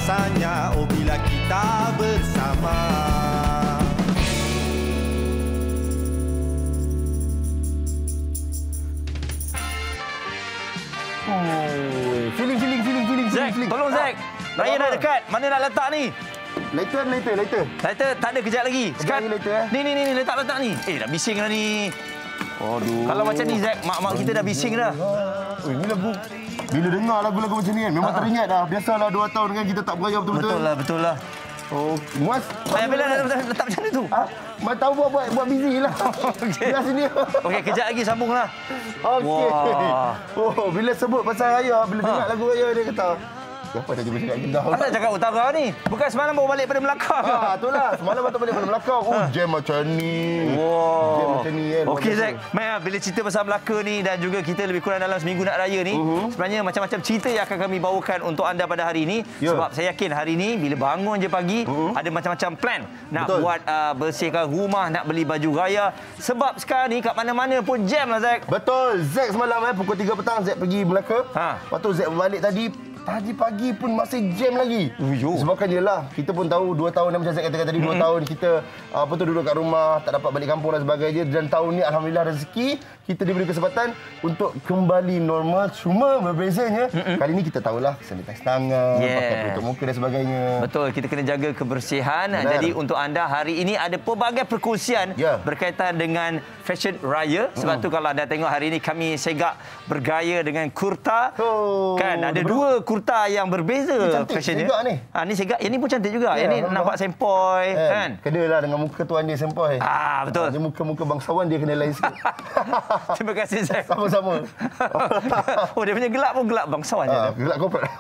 rasanya bila kita bersama. Feeling. Zack, tolong Zack. Raya dah dekat. Mana nak letak ni? Later. Lighter tak ada, kejap lagi. Sekarang later. Ni letak ni. Dah bising dah ni. Aduh. Kalau macam ni Zack, mak kita dah bising dah. Ini lagu. Bila dengar lagu-lagu macam ni kan, memang teringat dah. Biasalah 2 tahun kan kita tak beraya betul-betul. Betul lah. Oh, Muaz. Ayah Bella letak macam mana tu? Mak tahu buat busy lah. Okey. Belah sini. Okey, kejap lagi sambunglah. Okey. Wah. Oh, bila sebut pasal raya, bila dengar lagu raya dia kata, siapa dah jumpa cakap Kedah? Asal cakap utara ni? Bukan semalam baru balik pada Melaka ke? Itulah. Semalam baru balik pada Melaka. Oh, jam macam ni. Jam macam ni kan. Okey Zack, Maya, bila cerita pasal Melaka ni dan juga kita lebih kurang dalam seminggu nak raya ni, sebenarnya macam-macam cerita yang akan kami bawakan untuk anda pada hari ini. Sebab saya yakin hari ini bila bangun je pagi, ada macam-macam plan nak buat bersihkan rumah, nak beli baju raya. Sebab sekarang ni kat mana-mana pun jam lah Zack. Betul. Zack semalam pukul 3 petang Zack pergi Melaka. Lepas tu Zack balik tadi pagi pun masih jam lagi. Sebabkan ialah kita pun tahu 2 tahun macam saya katakan tadi 2 tahun kita duduk kat rumah, tak dapat balik kampung dan sebagainya, dan tahun ni alhamdulillah rezeki kita diberi kesempatan untuk kembali normal. Cuma berbezanya kali ni kita tahulah sanitize tangan, pakai penutup muka dan sebagainya. Betul, kita kena jaga kebersihan. Benar. Jadi untuk anda hari ini ada pelbagai perkongsian berkaitan dengan fashion raya. Sebab tu kalau anda tengok hari ini kami segak bergaya dengan kurta. Kan ada 2 kurta yang berbeza fashionnya. Segak ni. Ni segak. Yang ni pun cantik juga. Yang ni nampak sempoi kan. Kenalah dengan muka tuan dia sempoi. Betul. Dia muka-muka bangsawan dia kena lain sikit. Terima kasih Zack. Sama-sama. Dia punya gelap pun gelap bangsawan je. Gelap corporate.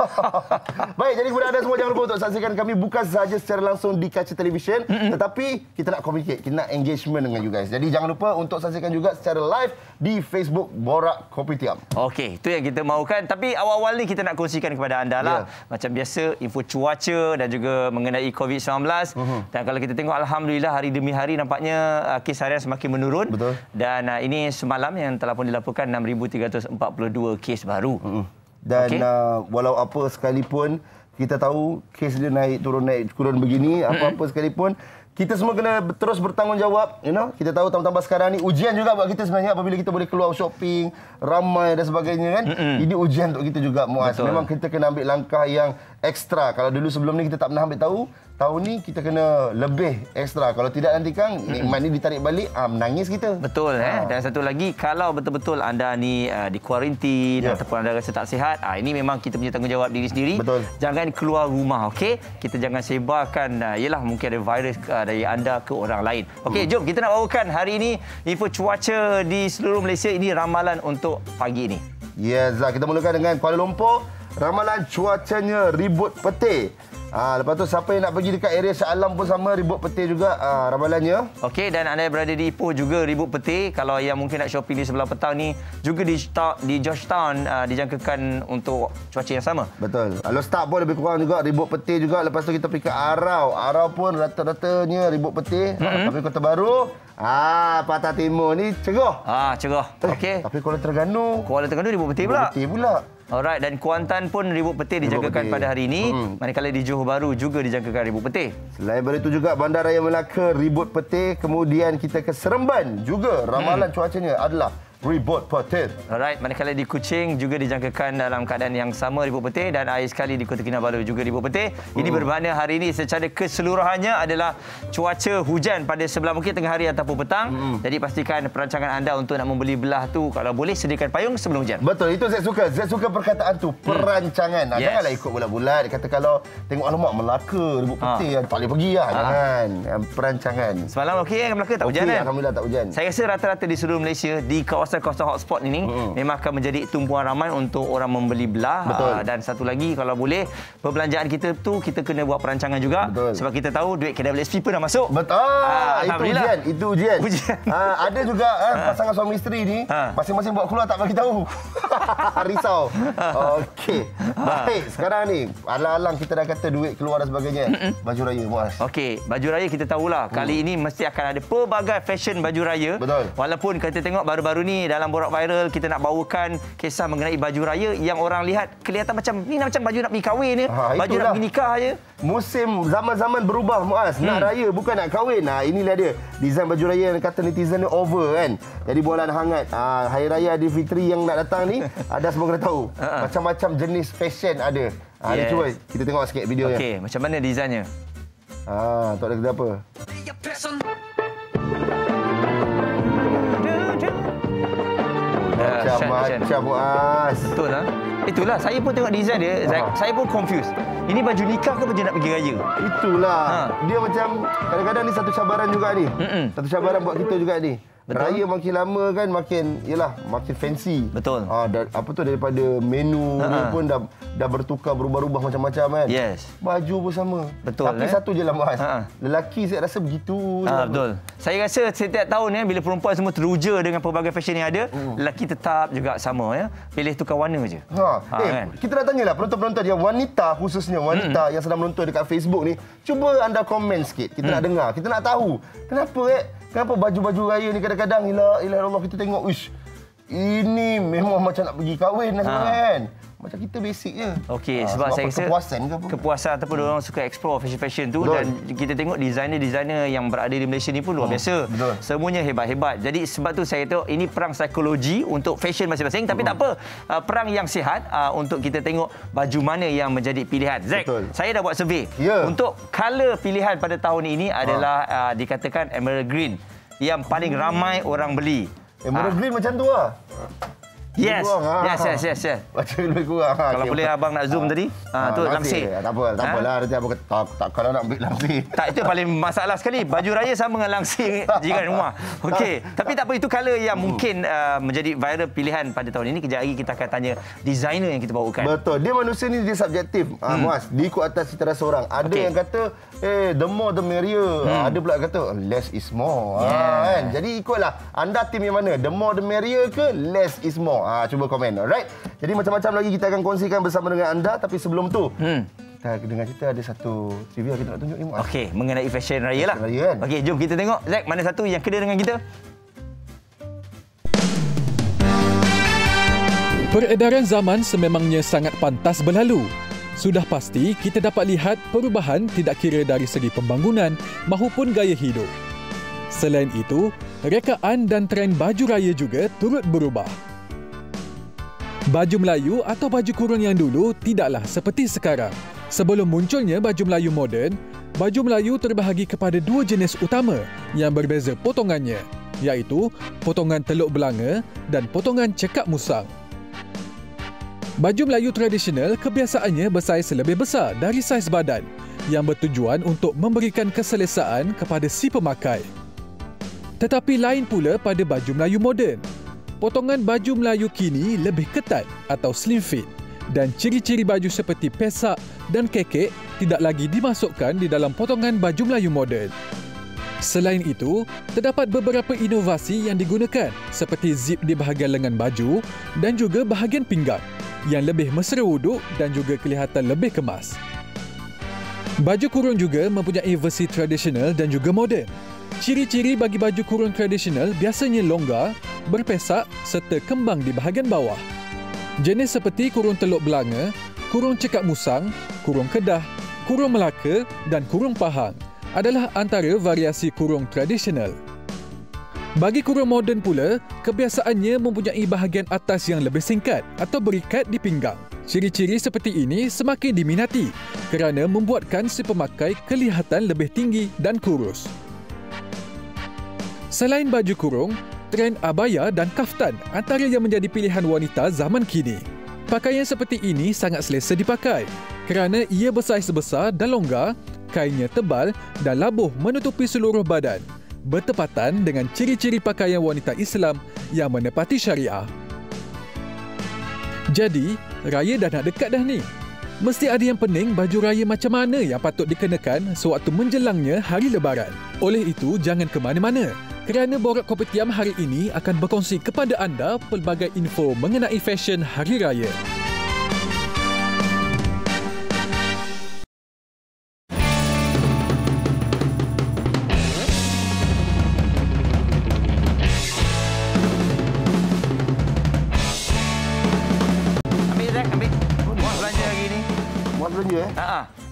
Baik, jadi kepada anda semua jangan lupa untuk saksikan kami bukan sahaja secara langsung di kaca televisyen, tetapi kita nak communicate, kita nak engagement dengan you guys. Jadi jangan lupa untuk saksikan juga secara live di Facebook Borak Kopitiam. Okey, itu yang kita mahukan. Tapi awal-awal ni kita nak kongsikan kepada anda lah. Macam biasa, info cuaca dan juga mengenai COVID-19. Dan kalau kita tengok alhamdulillah hari demi hari nampaknya kes harian semakin menurun. Betul. Dan ini semalam yang telah pun dilaporkan 6,342 kes baru. Dan walau apa sekalipun kita tahu kes dia naik turun begini, apa-apa sekalipun kita semua kena terus bertanggungjawab, Kita tahu tambah sekarang ni ujian juga buat kita sebenarnya apabila kita boleh keluar shopping, ramai dan sebagainya kan. Ini ujian untuk kita juga, Muaz. Memang kita kena ambil langkah yang ekstra. Kalau dulu sebelum ni kita tak pernah ambil tahu, tahun ni kita kena lebih ekstra. Kalau tidak nanti Kang, nikmat ni ditarik balik, menangis kita. Betul. Dan satu lagi, kalau betul-betul anda ni di kuarantin ataupun anda rasa tak sihat, ini memang kita punya tanggungjawab diri sendiri. Betul. Jangan keluar rumah, okey? Kita jangan sebarkan, yelah mungkin ada virus dari anda ke orang lain. Okey, jom kita nak bawakan hari ini info cuaca di seluruh Malaysia. Ini ramalan untuk pagi ini. Zah, kita mulakan dengan Kuala Lumpur. Ramalan cuacanya ribut petir. Lepas tu siapa yang nak pergi dekat area Shah Alam pun sama, ribut petir juga ramalannya. Okey, dan anda yang berada di Ipoh juga ribut petir. Kalau yang mungkin nak shopping di sebelah petang ni, juga di Georgetown dijangkakan untuk cuaca yang sama. Betul. Lostak pun lebih kurang juga ribut petir juga. Lepas tu kita pergi ke Arau. Arau pun rata-ratanya ribut petir. Tapi Kota Baru, Patah Timur ni cerah. Cerah. Okey. Tapi Kuala Terengganu ribut petir pula. Ribut petir pula. Alright, dan Kuantan pun ribut petir dijangkakan pada hari ini. Manakala di Johor Bahru juga dijangkakan ribut petir. Selain daripada itu juga Bandaraya Melaka ribut petir. Kemudian kita ke Seremban juga ramalan cuacanya adalah ribut petir. Alright, manakala di Kuching juga dijangkakan dalam keadaan yang sama ribut petir, dan air sekali di Kota Kinabalu juga ribut petir. Ini bermakna hari ini secara keseluruhannya adalah cuaca hujan pada sebelah mungkin tengah hari ataupun petang. Jadi pastikan perancangan anda untuk nak membeli belah tu kalau boleh sediakan payung sebelum hujan. Betul, itu saya suka. Saya suka perkataan tu, perancangan. Janganlah ikut bulat-bulat. Dia kata kalau tengok alamak Melaka ribut petir, tak boleh pergi lah. Jangan. Perancangan. Semalam okey kan Melaka tak hujan kan? Alhamdulillah tak hujan. Saya rasa rata-rata di seluruh Malaysia di kawasan hotspot ini memang akan menjadi tumpuan ramai untuk orang membeli belah. Dan satu lagi, kalau boleh perbelanjaan kita tu kita kena buat perancangan juga. Sebab kita tahu duit KWSP pun dah masuk. Itu ujian. Ada juga pasangan suami isteri ni masing-masing buat keluar tak bagi tahu. Risau. Okey. Baik, sekarang ni alang-alang kita dah kata duit keluar dan sebagainya. Baju raya, Muaz. Okey, baju raya kita tahulah kali ini mesti akan ada pelbagai fashion baju raya. Walaupun kita tengok baru-baru ni ni dalam Borak Viral kita nak bawakan kisah mengenai baju raya yang orang lihat kelihatan macam ni macam baju nak pergi kahwin ni, baju nak pergi nikah je. Musim zaman-zaman berubah, Muaz. Nak raya bukan nak kahwin. Inilah dia desain baju raya yang kata netizen ni over kan. Jadi bualan hangat Hari Raya Aidilfitri yang nak datang ni ada semua kena tahu. Macam-macam jenis fashion ada. Yes. Cuba kita tengok sikit video ni. Okey, macam mana desainnya? Tak ada kerja apa. Macam-macam, Muaz. Betul lah. Itulah, saya pun tengok desain dia, Zack. Saya pun confused. Ini baju nikah ke baju nak pergi raya? Itulah. Dia macam, kadang-kadang ni satu cabaran juga ni. Satu cabaran buat kita juga ni. Betul. Raya makin lama kan makin fancy. Betul. Daripada menu ni pun dah bertukar, berubah-ubah macam-macam kan. Yes. Baju pun sama. Betul. Tapi satu je lah, Muaz. Lelaki saya rasa begitu. Betul. Saya rasa setiap tahun bila perempuan semua teruja dengan pelbagai fashion yang ada, lelaki tetap juga sama ya. Pilih tukar warna je. Kan? Kita nak tanyalah penonton-penonton yang wanita, khususnya wanita yang sedang menonton dekat Facebook ni, cuba anda komen sikit. Kita nak dengar, kita nak tahu kenapa baju-baju raya ni kadang-kadang Allah kita tengok, ini memang macam nak pergi kahwin kan. Macam kita basic je. Okey, sebab saya rasa kepuasan ke apa? Kepuasan ataupun orang suka explore fashion tu. Betul. Dan kita tengok designer-designer yang berada di Malaysia ni pun luar biasa. Betul. Semuanya hebat-hebat. Jadi sebab tu saya tengok ini perang psikologi untuk fashion masing-masing. Tapi tak apa, perang yang sihat untuk kita tengok baju mana yang menjadi pilihan. Zack, saya dah buat survey. Untuk colour pilihan pada tahun ini adalah dikatakan emerald green yang paling ramai orang beli. Emerald green macam tu lah. Yes. Yes. Macam lebih kurang. Kalau boleh abang nak zoom tadi. Tu langsir. Tak apalah. Kalau nak ambil langsir. Tak, itu paling masalah sekali. Baju raya sama dengan langsir jiran rumah. Okey. Tapi tak apa, itu colour yang mungkin menjadi viral pilihan pada tahun ini. Kejap lagi kita akan tanya designer yang kita bawakan. Betul. Dia manusia ni dia subjektif. Muaz, diikut atas cita rasa orang. Ada yang kata, the more the merrier. Ada pula kata, less is more. Kan? Jadi ikutlah. Anda tim yang mana? The more the merrier ke less is more? Cuba komen. Alright. Jadi macam-macam lagi kita akan kongsikan bersama dengan anda. Tapi sebelum tu, kita dengar cerita ada satu trivia kita nak tunjuk ni, Muaz. Okey, mengenai fashion raya lah. Kan? Okey, jom kita tengok. Zack, mana satu yang kena dengan kita? Peredaran zaman sememangnya sangat pantas berlalu. Sudah pasti kita dapat lihat perubahan tidak kira dari segi pembangunan maupun gaya hidup. Selain itu, rekaan dan trend baju raya juga turut berubah. Baju Melayu atau baju kurung yang dulu tidaklah seperti sekarang. Sebelum munculnya baju Melayu moden, baju Melayu terbahagi kepada dua jenis utama yang berbeza potongannya, iaitu potongan teluk belanga dan potongan cekak musang. Baju Melayu tradisional kebiasaannya bersaiz lebih besar dari saiz badan yang bertujuan untuk memberikan keselesaan kepada si pemakai. Tetapi lain pula pada baju Melayu moden. Potongan baju Melayu kini lebih ketat atau slim fit dan ciri-ciri baju seperti pesak dan kekek tidak lagi dimasukkan di dalam potongan baju Melayu moden. Selain itu, terdapat beberapa inovasi yang digunakan seperti zip di bahagian lengan baju dan juga bahagian pinggang yang lebih mesra wuduk dan juga kelihatan lebih kemas. Baju kurung juga mempunyai versi tradisional dan juga moden. Ciri-ciri bagi baju kurung tradisional biasanya longgar, berpesak serta kembang di bahagian bawah. Jenis seperti kurung teluk belanga, kurung cekak musang, kurung kedah, kurung Melaka dan kurung Pahang adalah antara variasi kurung tradisional. Bagi kurung moden pula, kebiasaannya mempunyai bahagian atas yang lebih singkat atau berikat di pinggang. Ciri-ciri seperti ini semakin diminati kerana membuatkan si pemakai kelihatan lebih tinggi dan kurus. Selain baju kurung, trend abaya dan kaftan antara yang menjadi pilihan wanita zaman kini. Pakaian seperti ini sangat selesa dipakai kerana ia bersaiz besar dan longgar, kainnya tebal dan labuh menutupi seluruh badan, bertepatan dengan ciri-ciri pakaian wanita Islam yang menepati syariah. Jadi, raya dah nak dekat dah ni. Mesti ada yang pening baju raya macam mana yang patut dikenakan sewaktu menjelangnya hari Lebaran. Oleh itu, jangan ke mana-mana kerana Borak Kopitiam hari ini akan berkongsi kepada anda pelbagai info mengenai fashion hari raya.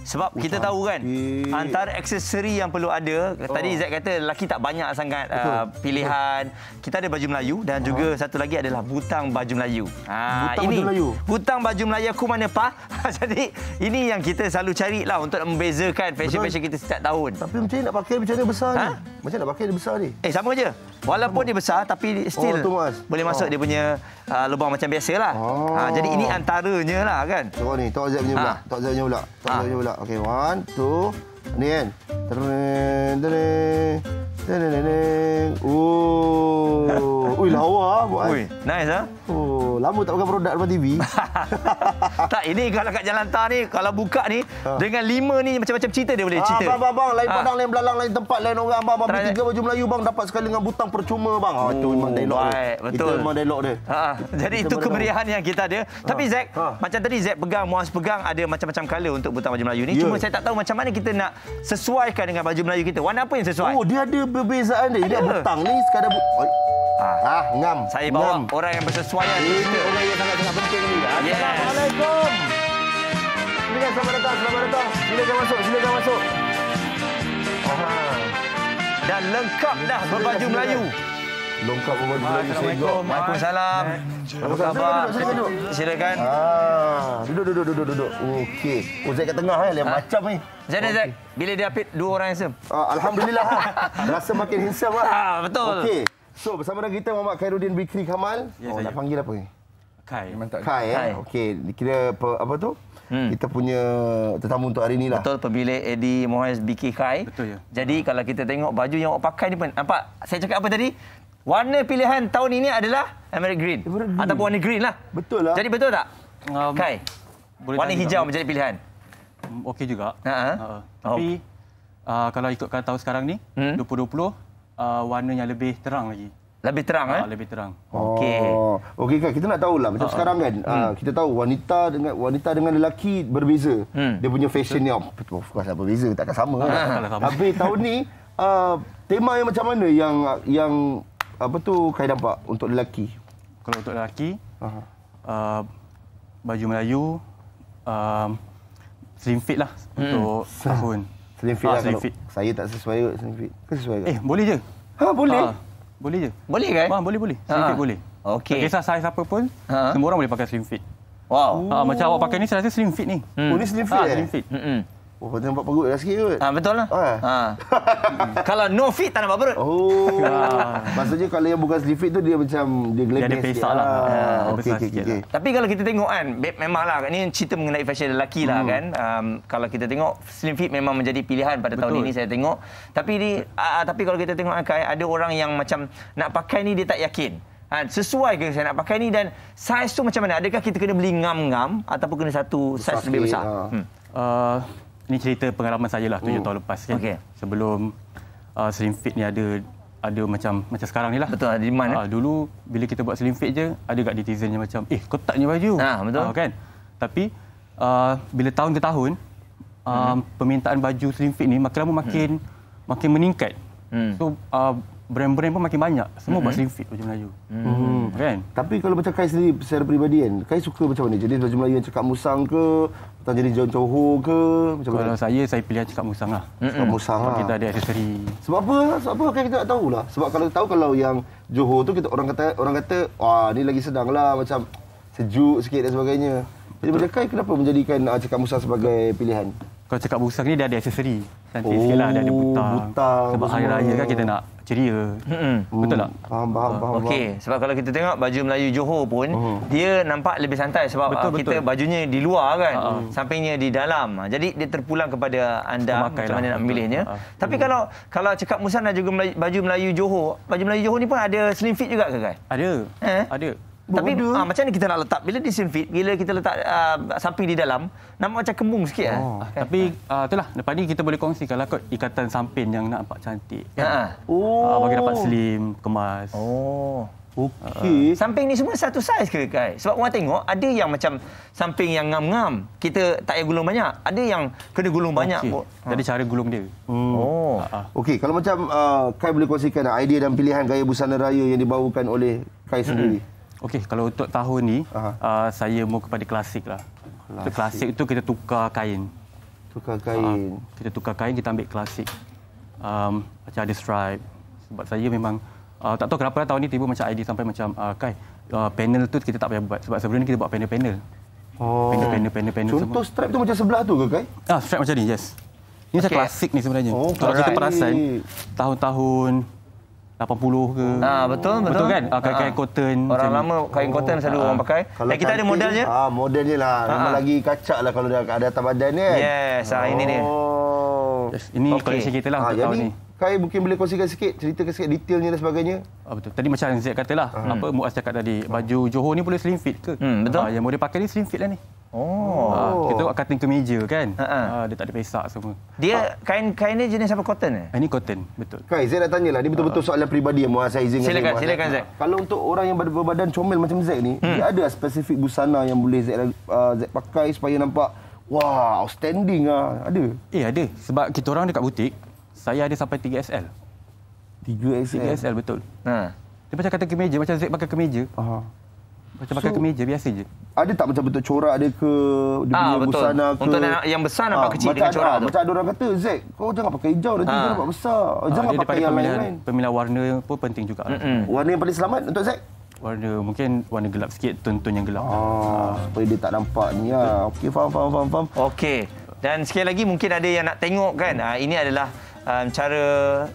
Sebab kita tahu kan, antara aksesori yang perlu ada, tadi Zack kata lelaki tak banyak sangat pilihan. Kita ada baju Melayu dan juga satu lagi adalah butang baju Melayu. Butang baju Melayu aku mana pa? Jadi ini yang kita selalu carilah untuk membezakan fashion-fashion kita setiap tahun. Tapi macam mana nak pakai macam mana besar ni? Macam nak pakai dia besar ni? Sama je. Walaupun dia besar tapi still boleh masuk dia punya lubang macam biasalah. Jadi ini antaranya lah kan. Tengok ni, Tok Zack punya pula. Tok Zack punya pula. Okey, 1, 2. Ni kan. Ui, lawa buat. Ui, nice ah. Oh, lama tak pakai produk depan TV. Tak, ini kalau kat jalan tar ni, kalau buka ni dengan 5 ni macam-macam cerita dia boleh cerita. Bang, lain padang, lain belalang, lain tempat, lain orang bang. Beli 3 baju Melayu bang dapat sekali dengan butang percuma bang. Itu memang dialog dia. Betul. Itu memang dialog dia. Jadi itu kemeriahan yang kita ada. Tapi Zack, macam tadi Zack pegang, Muaz pegang ada macam-macam color untuk butang baju Melayu ni. Cuma saya tak tahu macam mana kita nak sesuaikan dengan baju Melayu kita. Warna apa yang sesuai? Oh, dia ada perbezaan dia. Dia butang ni sekadar ngam. Saya bawa orang yang bersesuaian. Ini orang yang sangat-sangat penting ni. Assalamualaikum. Selamat datang. Silakan masuk. Dan lengkap dah berbaju Melayu. Lengkap berbaju Melayu. Assalamualaikum. Waalaikumsalam. Apa khabar? Silakan. Duduk. Okey. Zack kat tengah lain macam ni. Macam mana Zack? Bila dia apit 2 orang handsome? Alhamdulillah. Rasa makin handsome lah. Betul. Okey. So, bersama dengan kita Muhammad Khairuddin Bikri Kamal. Nak panggil apa ni? Kai. Okey, kira apa tu? Kita punya tetamu untuk hari ni lah. Betul, pemilik Eddie Mohamed Bikri Kai. Betul, ya. Jadi kalau kita tengok baju yang awak pakai ni pun, nampak? Saya cakap apa tadi? Warna pilihan tahun ini adalah Emerald Green. Ataupun warna green lah. Betul lah. Jadi betul tak? Kai, warna hijau menjadi pilihan. Okey juga. Tapi kalau ikutkan tahun sekarang ni, 2020, warnanya lebih terang lagi. Lebih terang Lebih terang. Okey kan, kita nak tahulah macam sekarang kan. Kita tahu wanita dengan lelaki berbeza. Dia punya fashion ni of course lah berbeza, takkan sama kan. Tapi tahun ni tema yang macam mana yang apa tu Kai nampak untuk lelaki? Kalau untuk lelaki, baju Melayu slim fit lah untuk tahun. Slim fit lah. Saya tak sesuai slim fit. Ke sesuai ke? Boleh je. Boleh? Boleh je. Boleh kan? Boleh. Slim fit boleh. Okey. Tak kisah saiz apa pun, semua orang boleh pakai slim fit. Wow. Macam awak pakai ni, saya rasa slim fit ni. Ni slim fit Slim fit. Patut nampak perut dah sikit kot. Betul lah. Kalau no fit tak nampak perut. Maksudnya kalau yang bukan slim fit tu dia macam dia gelemes. Dia ada pesak lah. Okey. Tapi kalau kita tengok kan, memanglah ni cerita mengenai fashion lelaki lah kan. Kalau kita tengok slim fit memang menjadi pilihan pada tahun ini saya tengok. Tapi kalau kita tengok Kai, ada orang yang macam nak pakai ni dia tak yakin. Sesuai ke saya nak pakai ni dan saiz tu macam mana? Adakah kita kena beli ngam-ngam ataupun kena satu saiz lebih besar? Ini cerita pengalaman saya lah 7 tahun lepas kan. Sebelum slim fit ni ada macam sekarang ni lah. Betul, di mana? Dulu bila kita buat slim fit je, ada kat netizen yang macam, kotaknya baju. Betul. Kan? Tapi bila tahun ke tahun, permintaan baju slim fit ni makin lama makin meningkat. So brand-brand pun makin banyak. Semua buat slim fit baju Melayu. Kan? Tapi kalau macam Kai sendiri secara peribadi kan, Kai suka macam mana? Jadi baju Melayu yang cakap musang ke? Atau jadi Johor ke? Macam kalau mana? saya pilih cakap musang lah. Cakap musang lah. Kita ada aksesori. Sebab apa kan kita tak tahulah. Sebab kalau tahu kalau yang Johor tu kita orang kata wah ni lagi sedang lah, macam sejuk sikit dan sebagainya. Jadi macam Kai kenapa menjadikan cakap musang sebagai pilihan? Kalau cakap musang ni dia ada aksesori. Cantik sikit lah, dia ada butang. Sebab hari raya kan kita nak ceria. Betul tak? Faham. Okey, sebab kalau kita tengok baju Melayu Johor pun dia nampak lebih santai sebab kita bajunya di luar kan, sampingnya di dalam. Jadi dia terpulang kepada anda macam mana nak memilihnya. Tapi kalau cakap musang dan juga baju Melayu Johor ni pun ada slim fit juga ke Kai? Ada. Tapi macam mana kita nak letak? Bila di slim fit, bila kita letak samping di dalam, nampak macam kembung sikit. Tapi itulah, lepas ni kita boleh kongsi kalau kot ikatan samping yang nampak cantik. Bagi dapat slim, kemas. Okey. Samping ni semua satu saiz ke Kai? Sebab orang tengok ada yang macam samping yang ngam-ngam. Kita tak payah gulung banyak. Ada yang kena gulung banyak. Jadi cara gulung dia. Okey, kalau macam Kai boleh kongsikan idea dan pilihan gaya busana raya yang dibawakan oleh Kai sendiri. Okey, kalau untuk tahun ni saya mau kepada klasik lah. Untuk klasik tu kita tukar kain. Tukar kain. Kita tukar kain, kita ambil klasik. Macam ada stripe. Sebab saya memang tak tahu kenapa tahun ni tiba macam idea sampai macam Kai, panel tu kita tak payah buat. Sebab sebelum ni kita buat panel-panel. Panel Contoh semua. stripe tu macam sebelah tu ke, Kai? Stripe macam ni, yes. Ini macam klasik ni sebenarnya. Kalau kita perasan, tahun-tahun 80 ke. Betul kan? Kain cotton. Orang lama kain cotton selalu orang pakai. Dan kita ada modelnya. Modelnya lah. Memang lagi kacak lah kalau dah ada atas badan ni kan. Yes, ini dia. Yes, ini collection kita lah untuk tahun ni. Kai mungkin boleh kongsikan sikit, ceritakan sikit detailnya dan sebagainya. Betul. Tadi macam Z katalah, apa Muaz cakap tadi, baju Johor ni boleh slim fit ke? Betul. Yang model pakai ni slim fit lah ni. Kita buat cutting kemeja kan. Dia tak ada pesak semua. Dia kain ni jenis apa, cotton? Ini cotton, betul. Kai, saya nak tanyalah, dia betul-betul soalan peribadi yang Muaz saya izinkan. Silakan Z. Kalau untuk orang yang berbadan comel macam Z ni, dia ada spesifik busana yang boleh Z pakai supaya nampak wah, outstanding lah. Ada? Ada. Sebab kita orang dekat butik, saya ada sampai 3XL. 3XL, betul. Dia macam kata kemeja, macam Z pakai kemeja. Macam pakai kemeja biasa je. Ada tak macam bentuk corak dia ke? Dia punya betul. busana ke? Untuk yang besar nampak kecil dengan corak tu. Macam ada orang kata, Zack, kau jangan pakai hijau, nanti dia nampak besar. Jangan pakai yang lain-lain. Pemilihan warna pun penting juga. Warna yang paling selamat untuk Zack? Warna mungkin warna gelap sikit, tone-tone yang gelap. Supaya dia tak nampak ni. Okey, faham. Okey. Dan sekali lagi mungkin ada yang nak tengok kan. Ini adalah cara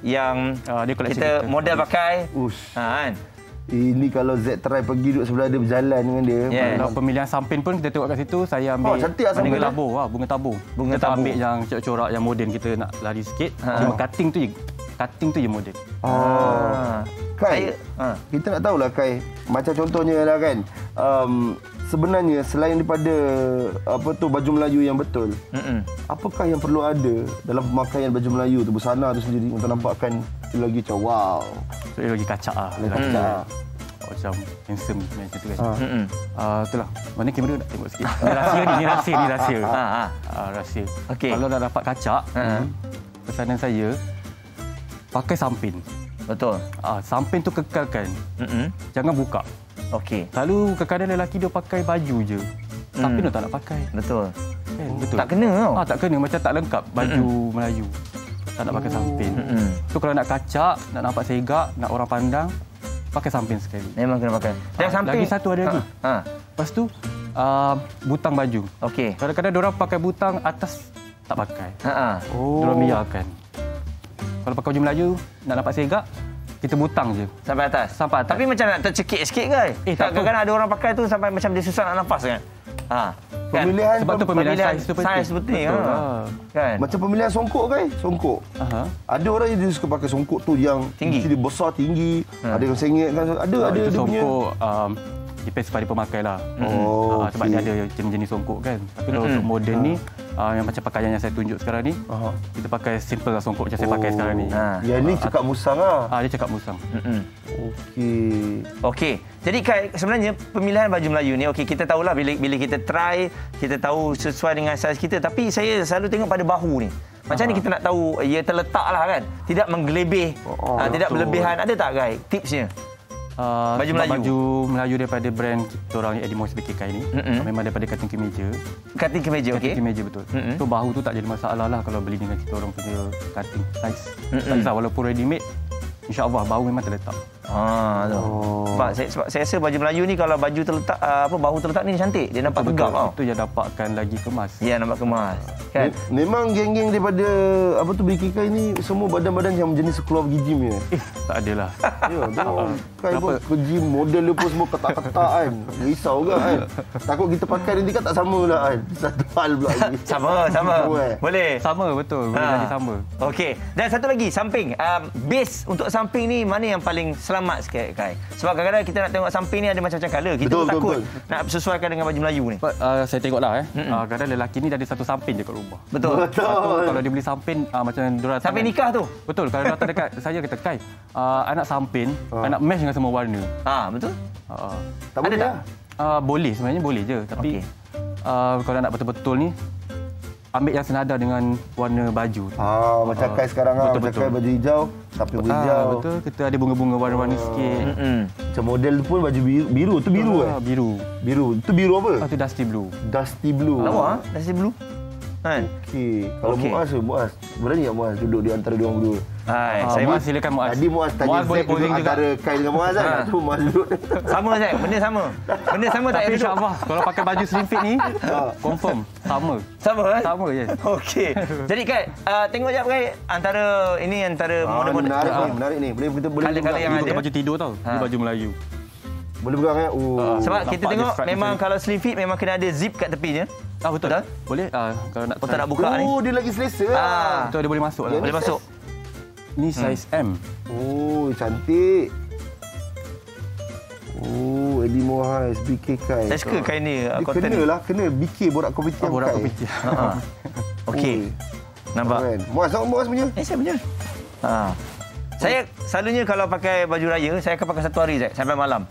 yang kita model pakai. Kan. Ini kalau Z try pergi duduk sebelah dia berjalan dengan dia. Kalau pemilihan samping pun kita tengok kat situ, saya ambil bunga tabur. Bunga tabur. Kita ambil yang corak yang moden kita nak lari sikit. Cuma cutting tu je moden. Kai, kita nak tahulah Kai, macam contohnya lah kan. Sebenarnya selain daripada baju Melayu yang betul, apakah yang perlu ada dalam pemakaian baju Melayu tu, busana tu sendiri untuk nampakkan lagi macam wow. So, lagi kacak lah. Macam handsome macam tu kan. Itulah. Mana kamera nak tengok sikit. Ini rahsia. Rahsia. Okay. Kalau dah dapat kacak, pesanan saya pakai samping. Betul. Samping tu kekalkan. Jangan buka. Okey. Selalu kadang-kadang lelaki dia pakai baju je. Samping tu tak nak pakai. Betul. Kan? Betul. Tak kena tau. Tak kena. Macam tak lengkap baju Melayu. Tak nak pakai samping. So kalau nak kacak, nak nampak segak, nak orang pandang, pakai samping sekali. Memang kena pakai. Dan samping. Lagi satu ada lagi. Lepas tu, butang baju. Okey. Kadang-kadang diorang pakai butang atas tak pakai. Diorang biarkan. Kalau pakai baju Melayu, nak nampak segak, kita butang je. Sampai atas? Sampai atas. Tapi macam nak tercekik sikit kan? Kadang-kadang ada orang pakai tu sampai macam dia susah nak nafas kan? Pemilihan, sebab tu pemilihan saiz tu penting. Saiz penting. Kan? Macam pemilihan songkok kan? Songkok. Ada orang yang dia suka pakai songkok tu yang tinggi. Dia besar, tinggi. Ada yang sengit kan? Ada dia punya. Songkok depends pada pemakai lah. Sebab dia ada jenis-jenis songkok kan. Tapi kalau untuk moden ni, yang macam pakaian yang saya tunjuk sekarang ni, kita pakai simple lah songkok macam saya pakai sekarang ni. Yang ni cakap musang lah. Dia cakap musang. Okey. Jadi sebenarnya pemilihan baju Melayu ni, kita tahulah bila kita try, kita tahu sesuai dengan saiz kita. Tapi saya selalu tengok pada bahu ni. Macam ni kita nak tahu ia terletak lah kan. Tidak menggelebih, tidak berlebihan. Ada tak guys tipsnya? Baju Melayu daripada brand kita orang Edimos BKK ni memang daripada cutting kemeja. Cutting kemeja, okey. Cutting kemeja betul. So bahu tu tak jadi masalah lah kalau beli dengan kita orang punya cutting size. Tak kisah walaupun ready made, insya-Allah bahu memang terletak. Sebab saya rasa baju Melayu ni kalau baju terletak bahu terletak ni cantik. Dia nampak tegap tau. Itu yang dapatkan lagi kemas. Ya, nampak kemas. Kan? Memang geng-geng daripada BKK ni semua badan-badan yang jenis keluarga gym ya. Tak adalah. Ya, Kai pun ke gym, model dia pun semua ketak-ketak kan. Risau ke kan. Takut kita pakai nanti kan tak sama lah kan. Satu hal pula lagi. Sama. Boleh. Sama betul. Boleh jadi sama. Okey. Dan satu lagi, samping. Base untuk samping ni mana yang paling selamat sikit Kai? Sebab kadang-kadang kita nak tengok samping ni ada macam-macam colour. Kita takut nak sesuaikan dengan baju Melayu ni. Saya tengoklah kadang lelaki ni ada satu samping je kat rumah. Betul. Kalau dia beli samping macam diorang samping nikah tu. Betul. Kalau datang dekat saya kata Kai, anak samping, anak match dengan semua warna. Betul. Tak boleh tak? Boleh sebenarnya boleh je. Tapi kalau nak betul-betul ni ambil yang senada dengan warna baju. Macam Kai sekarang macam Kai baju hijau, tapi hijau. Betul. Kita ada bunga-bunga warna-warni sikit. Macam model tu pun baju biru. Tu biru Biru. Biru. Tu biru apa? Itu dusty blue. Dusty blue. Lawa, dusty blue. Kan? Okey. Kalau Muaz, berani tak Muaz duduk di antara diorang berdua? Hai, saya Muaz silakan Muaz. Tadi Muaz tanya Muaz boleh Zack duduk posing juga. antara Kai dengan Muaz kan? Tu Muaz duduk. sama Zack, benda sama. Benda sama tak Tapi payah duduk. insyaAllah kalau pakai baju slim fit ni, confirm sama. Sama kan? Sama je. Okey. Jadi Kai, tengok jap Kai antara model-model. Menarik ni. Boleh kita boleh Kala-kala yang Ini ada. bukan baju tidur tau. Ini baju Melayu. boleh pegang kan? Sebab kita nampak tengok dia strap memang macam kalau slim fit memang kena ada zip kat tepinya. Betul. Betul? Boleh kalau nak Tak nak buka ni. Dia lagi selesa. Betul, dia boleh masuk lah. Boleh masuk. Ni saiz M. Cantik. Eddie Mohais, BK Kai. Saya suka kain ni. Dia Cotton ni. kena BK borak kopitiam Kai. Borak kopitiam. Okey. Nampak? Muaz punya. Saya punya. Saya selalunya kalau pakai baju raya, saya akan pakai satu hari Zack, sampai malam.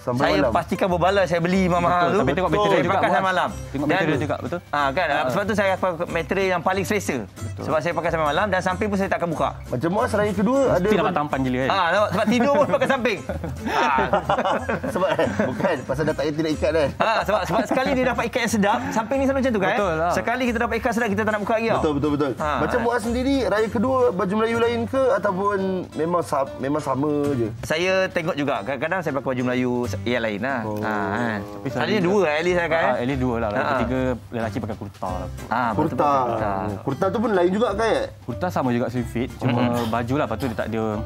Sampai Saya malam. pastikan berbalas saya beli mahal tu. Tapi tengok material juga. Pakai sampai malam. Tengok material juga, betul? Kan? Sebab tu saya pakai material yang paling selesa. Sebab saya pakai sampai malam dan samping pun saya tak akan buka. Macam Muaz raya kedua ada. Mesti nampak tampan gila kan? Tengok, sebab tidur pun pakai samping. Sebab bukan pasal dah tak tidak ikat kan. Sebab sekali dia dapat ikat yang sedap, samping ni sama macam tu kan? Betul lah. Sekali kita dapat ikat sedap, kita tak nak buka lagi tau. Betul. Macam Muaz sendiri raya kedua baju Melayu lain ke ataupun memang sama je? Saya tengok juga. Kadang-kadang saya pakai baju Melayu yang lain lah. Tapi selalunya dua at least saya kan. At least dua lah. Ketiga lelaki pakai kurta lah. Kurta tu pun lain juga kan? Kurta sama juga slim fit. Cuma baju lah. Lepas tu dia tak ada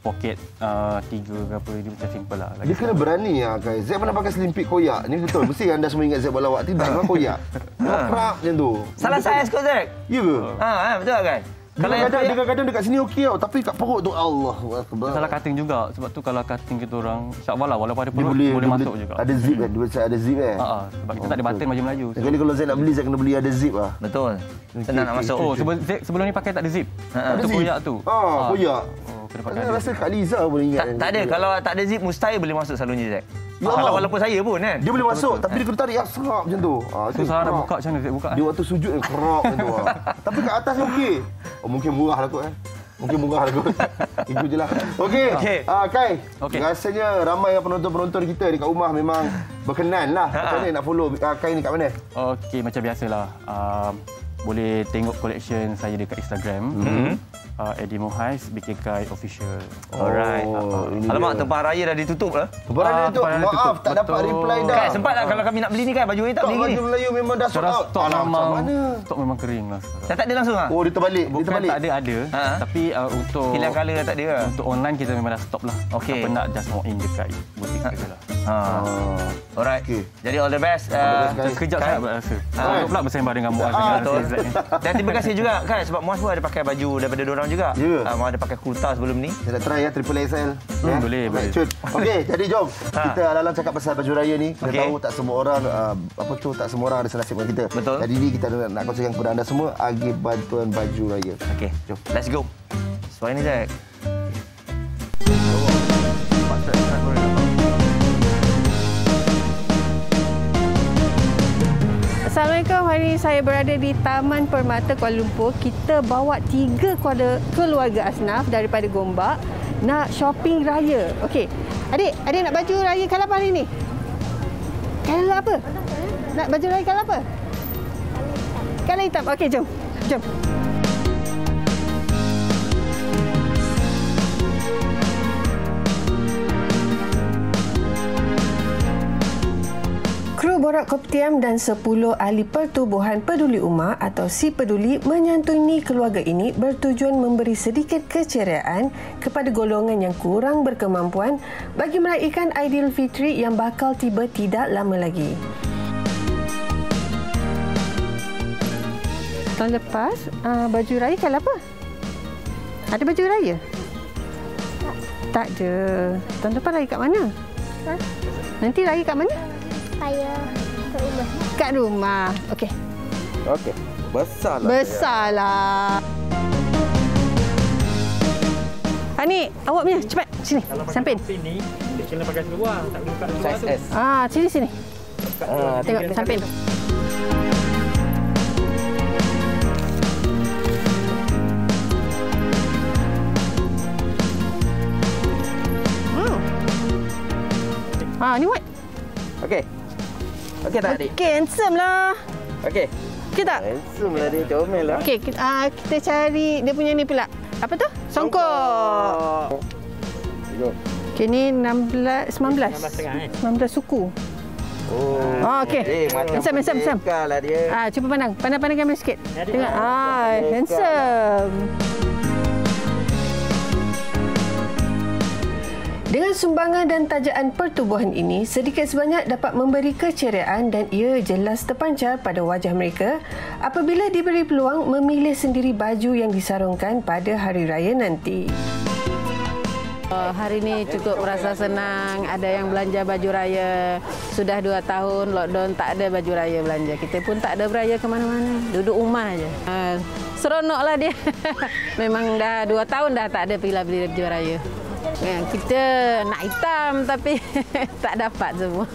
poket 3 ke apa. Dia macam simple lah. Dia kena berani lah kan. Zack pernah pakai slim fit koyak. Ni betul. Mesti anda semua ingat Zack berlawak. Tidak kan koyak. Kerap macam tu. Salah saiz kot Zack. Ya ke? Betul kan? Kalau kadang-kadang dekat sini okey tau. Tapi kat perut tu Allah. Salah cutting juga. Sebab tu kalau cutting kita orang, insyaAllah lah walaupun ada perut, boleh masuk juga. Ada zip kan? Dia ada zip kan? Sebab kita tak ada button baju Melayu. Jadi kalau Zack nak beli, Zack kena beli ada zip lah. Betul. Senang nak masuk. Sebelum ni pakai tak ada zip. Ada Itu zip? koyak tu. Koyak. Kena pakai Saya rasa Kak Liza boleh ingat. Tak ada. Kalau tak ada zip, mustahil boleh masuk selalunya Zack. Ya Allah. Walaupun saya pun kan. Dia boleh masuk tapi dia kena tarik serap macam tu. Susah nak buka macam mana Zack buka. Dia waktu sujud yang kerap macam tu. Tapi kat atas ni okey. Mungkin murah lah kot Mungkin murah lah kot. Ikut je lah. Okey. Kai. Rasanya ramai penonton-penonton kita dekat rumah memang berkenan lah. Macam mana nak follow Kai ni kat mana? Okey, macam biasalah. Boleh tengok collection saya dekat Instagram. Eddie Mohais, BKK Official. Alright. Alamak, tempat raya dah ditutup lah. Tempat raya ditutup. Maaf, tak dapat reply dah. Kai, sempat tak kalau kami nak beli ni kan? Baju ni tak beli ni. Baju Melayu memang dah sold out. Stok macam mana? Stok memang kering lah sekarang. Dah tak ada langsung lah? Dia terbalik. Bukan tak ada. Tapi untuk pilihan colour dah tak ada lah. Untuk online kita memang dah stop lah. Siapa nak just walk in dekat butik saja lah. Alright. Jadi all the best. Sekejap sangat pula rasa. Untuk pula bersembang dengan Muaz. Dan terima kasih juga kan sebab Muaz pun ada pakai baju daripada diorang juga. Muaz ada pakai kurta sebelum ni. Saya nak try triple XL. Boleh. Okey, jadi jom. Kita alalang cakap pasal baju raya ni. Kita tahu tak semua orang tak semua orang ada senasib dengan kita. Betul. Jadi ni kita nak kongsikan kepada anda semua agih bantuan baju raya. Okey, jom. Let's go. Suara ni Zack. Assalamualaikum, hari ini saya berada di Taman Permata Kuala Lumpur. Kita bawa 3 keluarga asnaf daripada Gombak nak shopping raya. Okey, adik nak baju raya colour apa hari ni? Colour apa? Nak baju raya colour apa? Colour hitam. Okey, jom. Kru Borak Kopitiam dan 10 ahli pertubuhan peduli umat atau Si Peduli menyantuni keluarga ini bertujuan memberi sedikit keceriaan kepada golongan yang kurang berkemampuan bagi meraihkan Aidilfitri yang bakal tiba tidak lama lagi. Tahun lepas, baju raya colour apa? Ada baju raya? Tak ada. Tahun depan raya kat mana? Nanti raya kat mana? Saya kat rumah. Kat rumah. Okey. Besarlah. Ni, awak punya. Cepat. Sini. Sampin. Sini, dia kena pakai seluar. Tak boleh buka seluar tu. Sini. Tengok, sampin. Ni Wat. Okey tak adik? Okey, handsome lah. Okey. Okey tak? Handsome lah dia, comel lah. Okey, kita cari dia punya ni pula. Apa tu? Songkok. Okey, ni 19 suku. Oh, okey. Handsome. Lah dia. Cuba pandang kamera sikit. Tengok. Handsome. Dengan sumbangan dan tajaan pertubuhan ini, sedikit sebanyak dapat memberi keceriaan dan ia jelas terpancar pada wajah mereka apabila diberi peluang memilih sendiri baju yang disarungkan pada hari raya nanti. Hari ini cukup merasa senang, ada yang belanja baju raya. Sudah 2 tahun lockdown tak ada baju raya belanja. Kita pun tak ada beraya ke mana-mana, duduk rumah aja. Seronoklah dia. Memang dah 2 tahun dah tak ada beli baju raya. Kita nak hitam tapi tak dapat semua.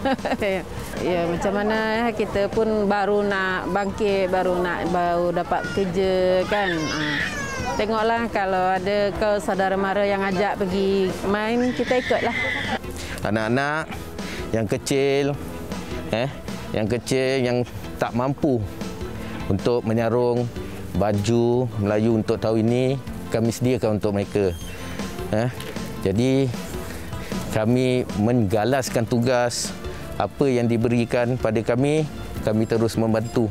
Ya, macam mana kita pun baru nak bangkit, baru dapat kerja kan. Tengoklah kalau ada saudara mara yang ajak pergi main, kita ikutlah. Anak-anak yang kecil, yang tak mampu untuk menyarung baju Melayu untuk tahun ini, kami sediakan untuk mereka. Jadi kami menggalaskan tugas apa yang diberikan pada kami terus membantu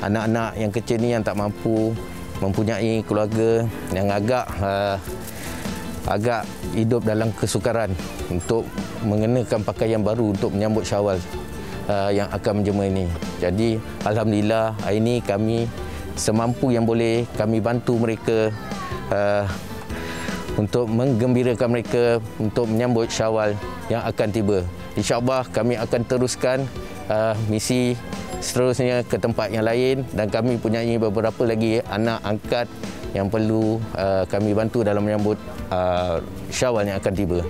anak-anak yang kecil ni yang tak mampu, mempunyai keluarga yang agak hidup dalam kesukaran untuk mengenakan pakaian baru untuk menyambut Syawal yang akan menjema ini. Jadi alhamdulillah hari ini kami semampu yang boleh kami bantu mereka untuk menggembirakan mereka untuk menyambut Syawal yang akan tiba. InsyaAllah kami akan teruskan misi seterusnya ke tempat yang lain dan kami punyai beberapa lagi anak angkat yang perlu kami bantu dalam menyambut Syawal yang akan tiba.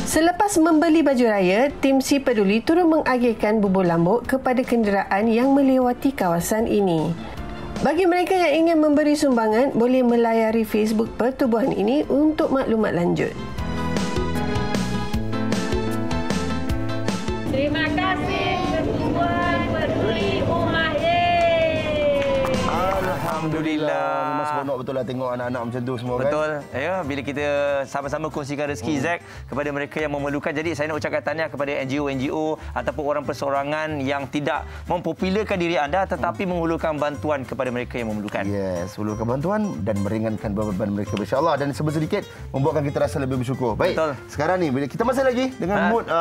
Selepas membeli baju raya, tim Si Peduli turut mengagihkan bubur lambuk kepada kenderaan yang melewati kawasan ini. Bagi mereka yang ingin memberi sumbangan, boleh melayari Facebook pertubuhan ini untuk maklumat lanjut. Terima kasih Pertubuhan Peduli Ummah. Alhamdulillah. Memang seronok betul lah tengok anak-anak macam tu semua. Betul. Kan? Ya, bila kita sama-sama kongsikan rezeki Zack kepada mereka yang memerlukan. Jadi saya nak ucapkan tahniah kepada NGO ataupun orang perseorangan yang tidak mempopularkan diri anda tetapi menghulurkan bantuan kepada mereka yang memerlukan. Yes, hulurkan bantuan dan meringankan beban mereka insya-Allah dan sedikit membuatkan kita rasa lebih bersyukur. Baik. Betul. Sekarang ni kita masih lagi dengan mood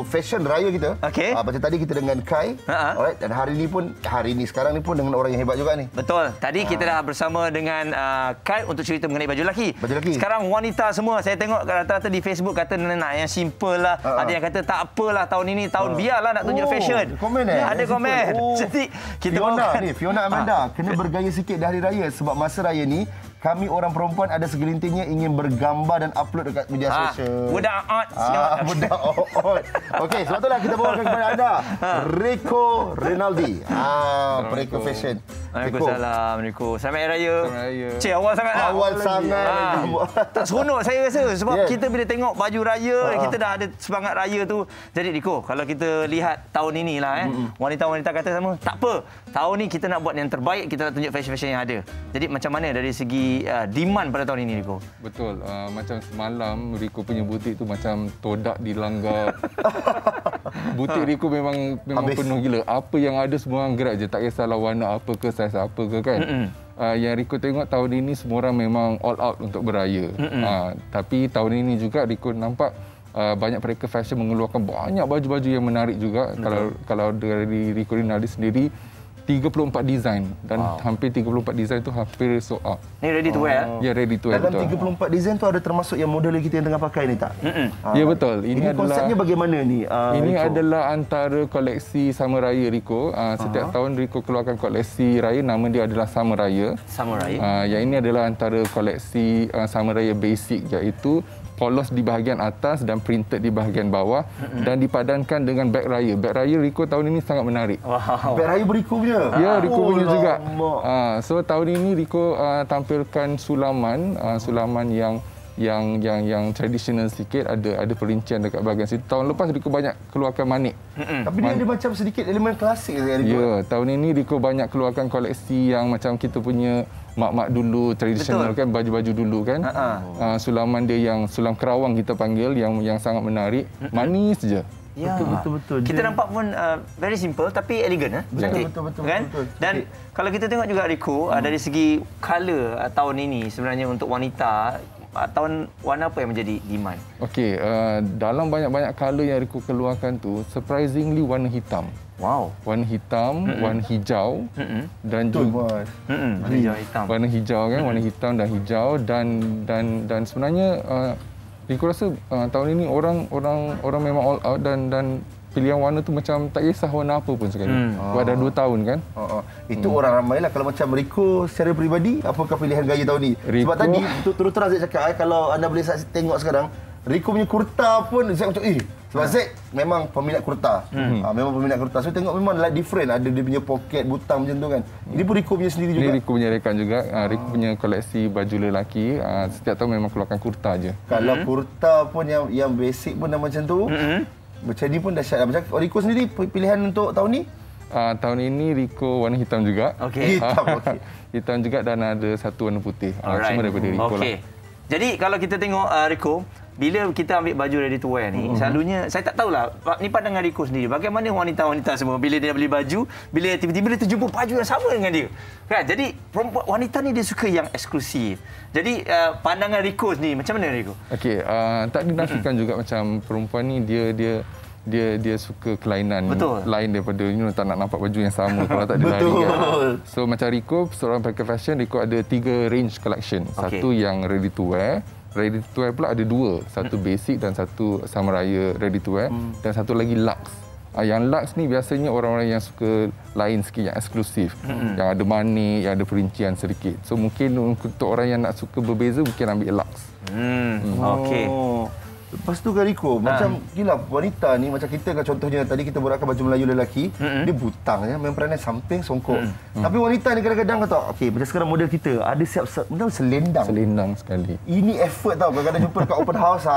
fashion raya kita. Okey. Macam tadi kita dengan Kai. Alright, dan hari ni sekarang ni pun dengan orang yang hebat juga ni. Betul. Tadi kita dah bersama dengan Kai untuk cerita mengenai baju lelaki. Baju lelaki. Sekarang wanita semua, saya tengok rata-rata di Facebook kata nak yang simple lah. Ada yang kata tak apalah tahun ini, tahun biarlah nak tunjuk fashion. Komen Ada komen. Jadi kita Fiona Amanda kena bergaya sikit di hari raya sebab masa raya ni kami orang perempuan ada segelintirnya ingin bergambar dan upload dekat media sosial. Budak art. Budak art. Okey, sebab itulah kita bawakan kepada anda Rico Rinaldi. Rico Fashion. Waalaikumsalam, Rico. Selamat Hari Raya. Selamat Hari Raya. Cik, awal sangat lah. Awal sangat. Tak seronok saya rasa. Sebab kita bila tengok baju raya, kita dah ada semangat raya tu. Jadi, Rico, kalau kita lihat tahun ini lah, wanita-wanita kata sama, tak apa. Tahun ni kita nak buat yang terbaik, kita nak tunjuk fashion-fashion yang ada. Jadi, macam mana dari segi demand pada tahun ini, Rico? Betul. Macam semalam, Rico punya butik tu macam todak dilanggar. Butik Rico memang penuh gila. Apa yang ada semua orang gerak je. Tak kisahlah warna apa ke, saiz apa ke kan. Yang Rico tengok tahun ini semua orang memang all out untuk beraya. Tapi tahun ini juga Rico nampak banyak mereka fashion mengeluarkan banyak baju-baju yang menarik juga. Kalau dari Rico Rinaldi sendiri 34 design dan hampir 34 design tu hampir sold out. Ni ready to wear? Ya, ready to wear. Dalam 34 design tu ada termasuk yang model kita yang tengah pakai ni tak? Ya, betul. Ini konsepnya bagaimana ni? Ini adalah antara koleksi Sama Raya Rico. Setiap tahun Rico keluarkan koleksi raya, nama dia adalah Sama Raya. Sama Raya. Yang ini adalah antara koleksi Sama Raya basic, iaitu polos di bahagian atas dan printed di bahagian bawah dan dipadankan dengan beg raya. Beg raya Rico tahun ini sangat menarik. Beg raya Rico punya? Ya, Rico punya juga. So tahun ini Rico tampilkan sulaman yang yang tradisional sikit, ada perincian dekat bahagian situ. Tahun lepas Rico banyak keluarkan manik. Tapi dia ada macam sedikit elemen klasik kan Rico? Ya, tahun ini Rico banyak keluarkan koleksi yang macam kita punya mak-mak dulu tradisional. Betul. Kan, baju-baju dulu kan. Sulaman dia yang sulam kerawang kita panggil, yang sangat menarik. Manis je. Ya. Betul. Kita nampak pun very simple tapi elegan. Betul. Kan? Dan kalau kita tengok juga Rico, dari segi colour tahun ini sebenarnya untuk wanita, tahun warna apa yang menjadi demand? Okey, dalam banyak-banyak colour yang Rico keluarkan tu, surprisingly warna hitam. Wow. Warna hitam, warna hijau dan juga warna hijau kan, warna hitam dan hijau dan sebenarnya Rico rasa tahun ini orang memang all out dan pilihan warna tu macam tak kisah warna apa pun sekali. Dah 2 tahun kan. Itu orang ramailah. Kalau macam Rico secara peribadi, apakah pilihan gaya tahun ni? Sebab tadi terus terang saya cakap, kalau anda boleh tengok sekarang, Rico punya kurta pun saya macam sebab saya memang peminat kurta. Memang peminat kurta. So tengok memang like different, ada dia punya poket butang macam tu kan. Ini pun Rico punya sendiri juga. Ini Rico punya rekan juga. Rico punya koleksi baju lelaki. Setiap tahun memang keluarkan kurta je. Kalau kurta pun yang basic pun dah macam tu. Macam ni pun dahsyat. Macam Rico sendiri pilihan untuk tahun ni? Tahun ini Rico warna hitam juga. Hitam juga dan ada satu warna putih. Semua daripada Rico lah. Jadi kalau kita tengok Rico, bila kita ambil baju ready to wear ni, selalunya saya tak tahulah, ni pandangan Rico sendiri. Bagaimana wanita-wanita semua bila dia beli baju, bila tiba-tiba dia terjumpa baju yang sama dengan dia. Kan? Jadi perempuan wanita ni dia suka yang eksklusif. Jadi pandangan Rico sendiri macam mana Rico? Okey, tak dinafikan juga macam perempuan ni dia suka kelainan lain daripada tak nak nampak baju yang sama kalau tak dia lari kan. So macam Rico, seorang packer fashion, Rico ada 3 range collection. Satu yang ready to wear. Ready to wear pula ada 2. Satu basic dan satu sama raya ready to wear. Dan satu lagi luxe. Yang luxe ni biasanya orang-orang yang suka lain sikit, yang eksklusif. Yang ada manik, yang ada perincian sedikit. So mungkin untuk orang yang nak suka berbeza, mungkin ambil luxe. Okey. Lepas tu kan Rico, macam gila wanita ni, macam kita kan contohnya tadi kita borakkan baju Melayu lelaki, dia butang ya, main peranan samping songkok. Tapi wanita ni kadang-kadang kata, okey, macam sekarang model kita ada siap selendang. Selendang sekali. Ini effort tau, kadang-kadang jumpa dekat open house.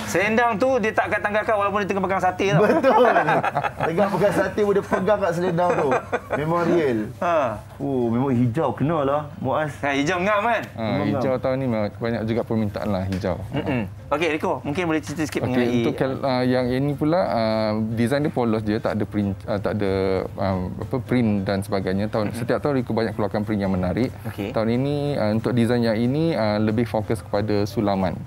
Selendang tu dia tak akan tanggalkan walaupun dia tengah pegang sate tau. Betul. Tengah pegang sate pun dia pegang kat selendang tu. Memang real. Memang hijau kenalah Muaz. Hijau ngam kan? Hijau tahun ni banyak juga permintaan lah hijau. Okey Rico, mungkin boleh cerita sikit mengenai untuk yang ini pula design dia polos je, tak ada print, print dan sebagainya. Setiap tahun Rico banyak keluarkan print yang menarik. Tahun ini untuk design yang ini lebih fokus kepada sulaman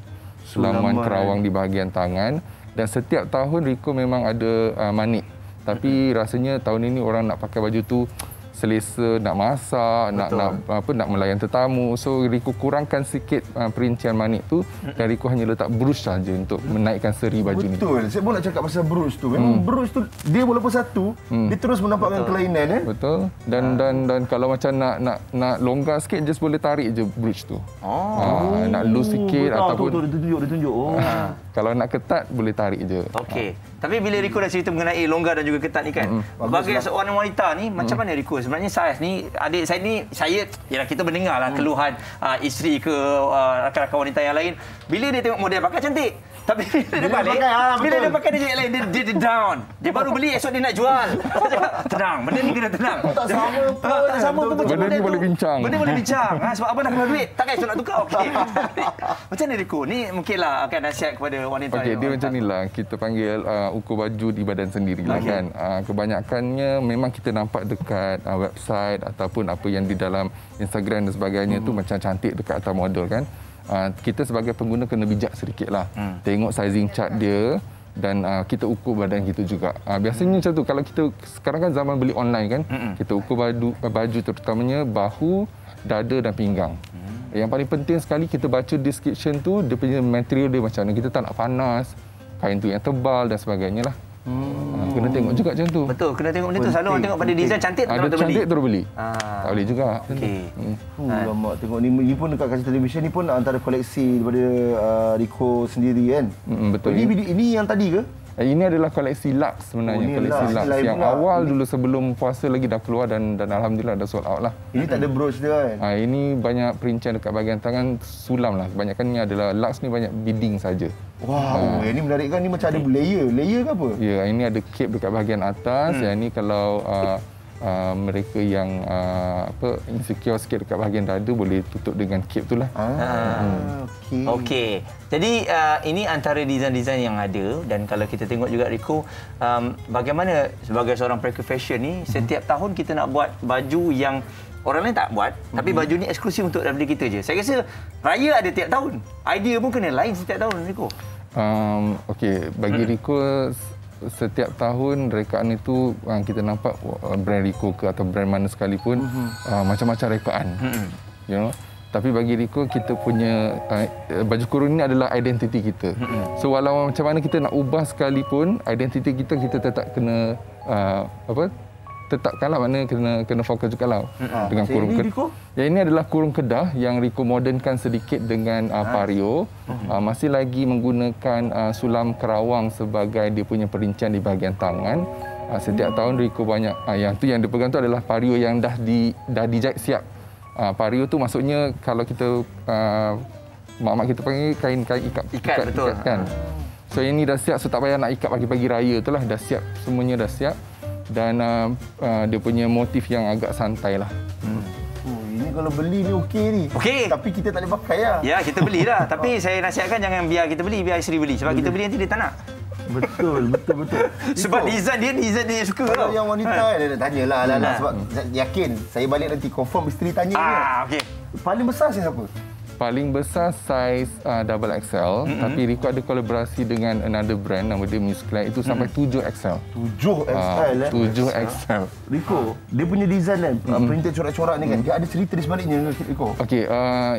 kerawang di bahagian tangan, dan setiap tahun Rico memang ada manik. Tapi rasanya tahun ini orang nak pakai baju tu selesa, nak masak, nak melayan tetamu. So Rico kurangkan sikit perincian manik tu dan Rico hanya letak brush saja untuk menaikkan seri baju ni. Betul. Saya pun nak cakap pasal brush tu. Memang brush tu dia walaupun satu, dia terus menampakkan kelainan Betul. Dan kalau macam nak longgar sikit, just boleh tarik je brush tu. Nak loose sikit ataupun dia tunjuk. Kalau nak ketat boleh tarik je. Okey. Tapi bila Rico dah cerita mengenai longgar dan juga ketat ni kan, bagi seorang wanita ni macam mana Rico? Sebenarnya saiz ni, adik saya ni, yalah kita mendengarlah keluhan isteri ke rakan-rakan wanita yang lain. Bila dia tengok model pakai cantik, tapi bila dia balik, bila dia pakai dia lain, dia down. Dia baru beli, esok dia nak jual. Tenang, benda ni kena tenang. Tak sama pun. Benda ni boleh bincang. Benda boleh bincang. Sebab abang dah keluar duit, takkan esok nak tukar. Okey. Macam mana Rico? Ni mungkinlah akan nasihat kepada wanita. Okey, dia macam inilah. Kita panggil ukur baju di badan sendiri lah kan. Kebanyakannya memang kita nampak dekat website ataupun apa yang di dalam Instagram dan sebagainya tu macam cantik dekat atas model kan. Kita sebagai pengguna kena bijak sedikit lah. Tengok sizing chart dia dan kita ukur badan kita juga. Biasanya macam tu, kalau kita sekarang kan zaman beli online kan, kita ukur baju terutamanya bahu, dada dan pinggang. Yang paling penting sekali kita baca description tu, dia punya material dia macam mana. Kita tak nak panas, kain tu yang tebal dan sebagainya lah. Kena tengok juga macam tu. Betul, kena tengok benda tu. Selalu orang tengok pada design cantik, ada cantik terus beli. Tak boleh juga. Okey. Lama tengok ni pun dekat kaca televisyen ni pun antara koleksi daripada Rico sendiri kan. Betul. Ini yang tadi ke? Ini adalah koleksi Lux sebenarnya. Koleksi Lux yang awal dulu sebelum puasa lagi dah keluar dan alhamdulillah dah sold out lah. Ini tak ada brooch dia kan? Ini banyak perincian dekat bahagian tangan, sulam lah. Kebanyakan ni adalah Lux ni banyak beading saja. Wow, ini menarik kan? Ni macam ada layer. Layer ke apa? Ya, ini ada cape dekat bahagian atas. Yang ni kalau mereka yang insecure sikit dekat bahagian dada boleh tutup dengan cape tu lah. Okey. Jadi ini antara design-design yang ada, dan kalau kita tengok juga Rico, bagaimana sebagai seorang pelaku fashion ni setiap tahun kita nak buat baju yang orang lain tak buat, tapi baju ni eksklusif untuk daripada kita je. Saya rasa raya ada tiap tahun. Idea pun kena lain setiap tahun, Rico. Okey, bagi Rico setiap tahun rekaan itu kita nampak brand Rico ke atau brand mana sekalipun macam-macam rekaan. You know? Tapi bagi Rico, kita punya baju kurung ini adalah identiti kita. So walau macam mana kita nak ubah sekalipun, identiti kita tetap kena tetapkanlah, mana kena fokus juga lah dengan kurung Kedah. Yang ini adalah kurung Kedah yang Rico modernkan sedikit dengan pario. Masih lagi menggunakan sulam kerawang sebagai dia punya perincian di bahagian tangan. Setiap tahun Rico banyak yang dipegang tu adalah pario yang dah dijahit siap. Pario tu maksudnya kalau kita mak-mak kita panggil kain ikat betul kan. So ini dah siap, so tak payah nak ikat pagi-pagi raya tu lah, dah siap, semuanya dah siap. Dan dia punya motif yang agak santai lah. Ini kalau beli ni okey ni. Okey. Tapi kita tak boleh pakai lah. Ya, kita belilah. Tapi saya nasihatkan jangan biar kita beli, biar isteri beli. Sebab kita beli nanti dia tak nak. Betul. Sebab design dia suka. Kalau yang wanita dia nak tanyalah sebab yakin saya balik nanti confirm isteri tanya dia. Okey. Paling besar siapa? Paling besar saiz double XL, tapi Rico ada kolaborasi dengan another brand nama dia Musclad, itu sampai 7XL. 7XL 7XL. Rico, dia punya design kan, printed corak-corak ni kan, dia ada cerita di sebaliknya Rico. Okey,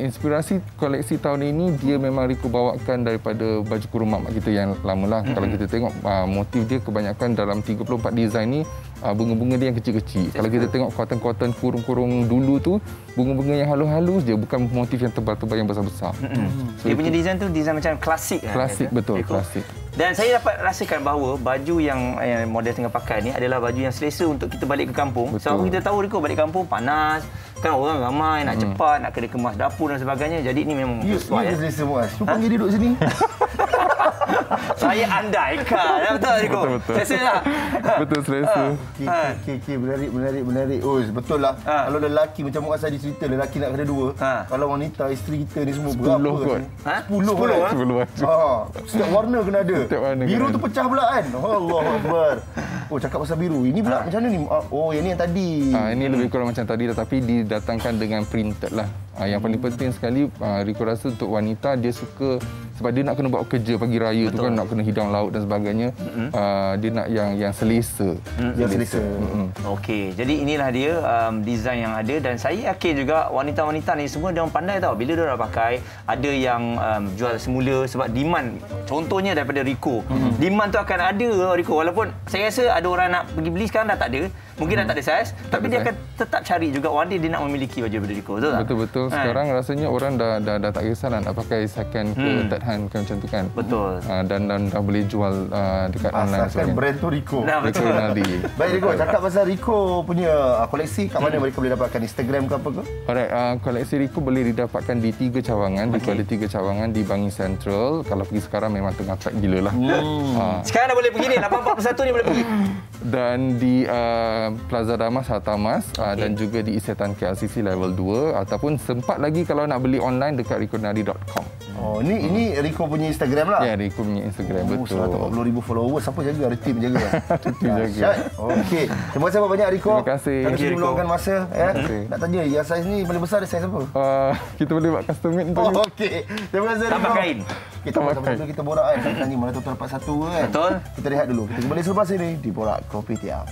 inspirasi koleksi tahun ini dia memang Rico bawakan daripada baju kurung mak-mak kita yang lama lah. Kalau kita tengok motif dia kebanyakan dalam 34 design ni bunga-bunga dia yang kecil-kecil. Kalau kita tengok cotton kurung-kurung dulu tu, bunga-bunga yang halus-halus je, bukan motif yang tebal-tebal yang besar-besar. So dia punya design tu design macam klasik. Klasik, betul, klasik. Dan saya dapat rasakan bahawa baju yang model tengah pakai ni adalah baju yang selesa untuk kita balik ke kampung. Sebab kita tahu Rico balik kampung panas, kan orang ramai, nak cepat, nak kena kemas dapur dan sebagainya. Jadi ni memang sesuai. Ya, selesa Muaz. Cuba panggil dia duduk sini. Saya andaikan. Betul Rico? Betul. Selesa tak? Betul, selesa. Okey, menarik. Betul lah. Kalau lelaki macam Muaz tadi cerita, lelaki nak kena dua. Kalau wanita, isteri kita ni semua berapa? 10 kot. 10. Setiap warna kena ada. Biru tu pecah pula kan. Allahuakbar. Oh, cakap pasal biru. Ini pula macam mana ni? Oh, yang ni yang tadi. Ini lebih kurang macam tadi tapi didatangkan dengan printed lah. Yang paling penting sekali, Rico rasa untuk wanita dia suka sebab dia nak kena buat kerja pagi raya. Betul. Tu kan nak kena hidang laut dan sebagainya. Dia nak yang selesa. Selesa. Okey, jadi inilah dia design yang ada, dan saya yakin juga wanita-wanita ni semua dia orang pandai tau bila dia dah pakai. Ada yang jual semula sebab demand. Contohnya daripada Rico. Demand tu akan ada Rico, walaupun saya rasa ada orang nak pergi beli sekarang dah tak ada. Mungkin dah tak ada saiz, tapi dia akan tetap cari juga one day dia nak memiliki baju daripada Rico. Betul tak? Betul. Sekarang rasanya orang dah tak kisahlah nak pakai second ke third hand macam tu kan. Betul. Dan dah boleh jual dekat online. Asalkan brand tu Rico. Betul. Baik Rico, cakap pasal Rico punya koleksi, kat mana mereka boleh dapatkan? Instagram ke apa ke? Alright, koleksi Rico boleh didapatkan di 3 cawangan. Rico ada 3 cawangan di Bangi Central. Kalau pergi sekarang memang tengah pack gila lah. Sekarang dah boleh pergi ni, 841 ni boleh pergi. Dan di Plaza Damas, Hartamas, dan juga di Isetan KLCC level 2, ataupun sempat lagi kalau nak beli online dekat riconadi.com. Oh, ini Rico punya Instagram lah. Ya, Rico punya Instagram, betul. 140,000 followers. Siapa jaga? Ada tim jaga. Tim jaga. Okey. Terima kasih banyak Rico. Terima kasih. Kita meluangkan masa nak tanya yang saiz ni paling besar saiz apa? Kita boleh buat custom made untuk ni. Okey. Terima kasih Rico. Tambah kain. Kita sama-sama kita borak kan. Kita tanya mana tuan dapat satu kan. Betul. Kita rehat dulu. Kita kembali selepas ini di Borak Kopitiam.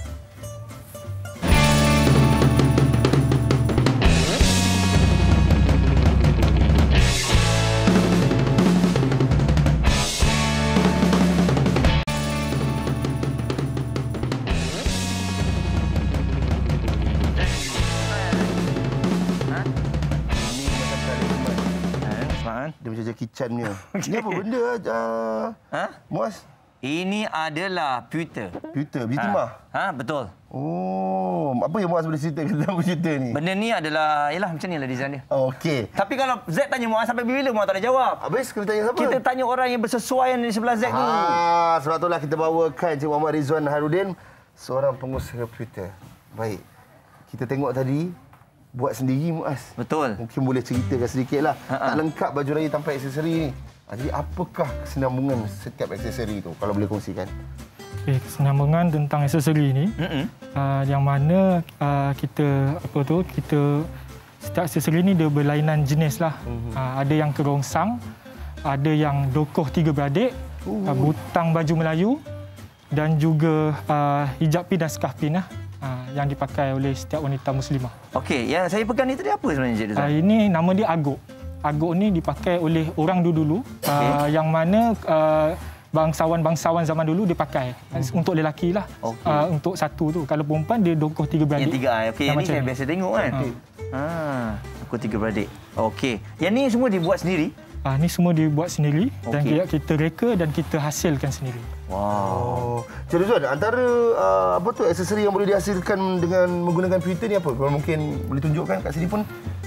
Dia macam Jackie Chan punya. Ini apa benda? Muaz? Ini adalah pewter. Pewter, biji timah? Betul. Oh, apa yang Muaz boleh cerita tentang pewter ni? Benda ni adalah, yalah macam ni lah design dia. Okey. Tapi kalau Z tanya Muaz sampai bila Muaz tak ada jawab. Habis kita tanya siapa? Kita tanya orang yang bersesuaian di sebelah Z tu. Sebab itulah kita bawakan Encik Muhammad Rizwan Harudin, seorang pengusaha pewter. Baik. Kita tengok tadi, buat sendiri Muaz. Betul. Mungkin boleh ceritakan sedikitlah. Tak lengkap baju raya tanpa aksesori ni. Jadi apakah kesinambungan setiap aksesori itu kalau boleh kongsikan? Okay, kesinambungan tentang aksesori ni yang mana kita setiap aksesori ni dia berlainan jenis lah. Ada yang kerongsang, ada yang dokoh 3 beradik, butang baju Melayu dan juga hijab pin dan scarf pin lah. Yang dipakai oleh setiap wanita muslimah. Okey, yang saya pegang ni tadi apa sebenarnya Encik Rizwan? Ini nama dia agok. Agok ni dipakai oleh orang dulu-dulu yang mana bangsawan-bangsawan zaman dulu dipakai untuk lelaki lah. Untuk satu tu. Kalau perempuan dia dokoh 3 beradik. Yang 3 okey, yang ni saya biasa tengok kan. Dokoh 3 beradik. Okey. Yang ni semua dibuat sendiri? Ni semua dibuat sendiri dan kita reka dan kita hasilkan sendiri. Wow. Encik Rizwan, antara aksesori yang boleh dihasilkan dengan menggunakan pewter ni apa? Kalau mungkin boleh tunjukkan kat sini pun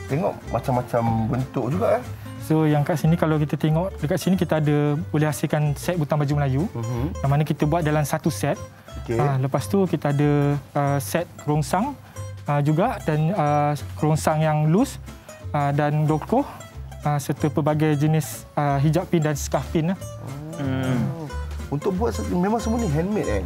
tengok macam-macam bentuk juga. So yang kat sini kalau kita tengok dekat sini kita ada boleh hasilkan set butang baju Melayu. Yang mana kita buat dalam satu set. Lepas tu kita ada set kerongsang juga dan kerongsang yang loose dan dokoh serta pelbagai jenis hijab pin dan scarf pin. Untuk buat memang semua ni handmade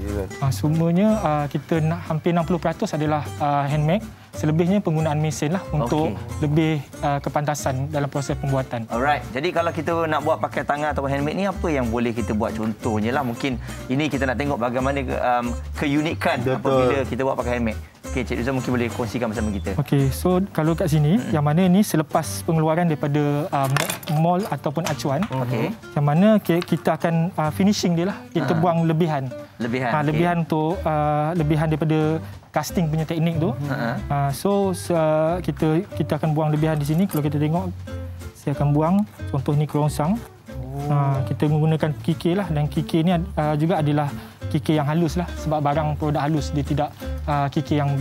semuanya kita hampir 60% adalah handmade. Selebihnya penggunaan mesin lah untuk lebih kepantasan dalam proses pembuatan. Alright. Jadi kalau kita nak buat pakai tangan atau handmade ni apa yang boleh kita buat? Contohnya lah mungkin ini kita nak tengok bagaimana keunikan apabila kita buat pakai handmade. Okey, Cik Rizwan mungkin boleh kongsikan bersama kita. Okey, so kalau kat sini yang mana ni selepas pengeluaran daripada mall ataupun acuan. Yang mana kita akan finishing dia lah. Kita buang lebihan. Lebihan untuk lebihan daripada casting punya teknik tu. So kita akan buang lebihan di sini. Kalau kita tengok, saya akan buang. Contoh ni kerongsang. Kita menggunakan kikir lah dan kikir ni juga adalah kikir yang halus lah. Sebab barang produk halus dia tidak kikir yang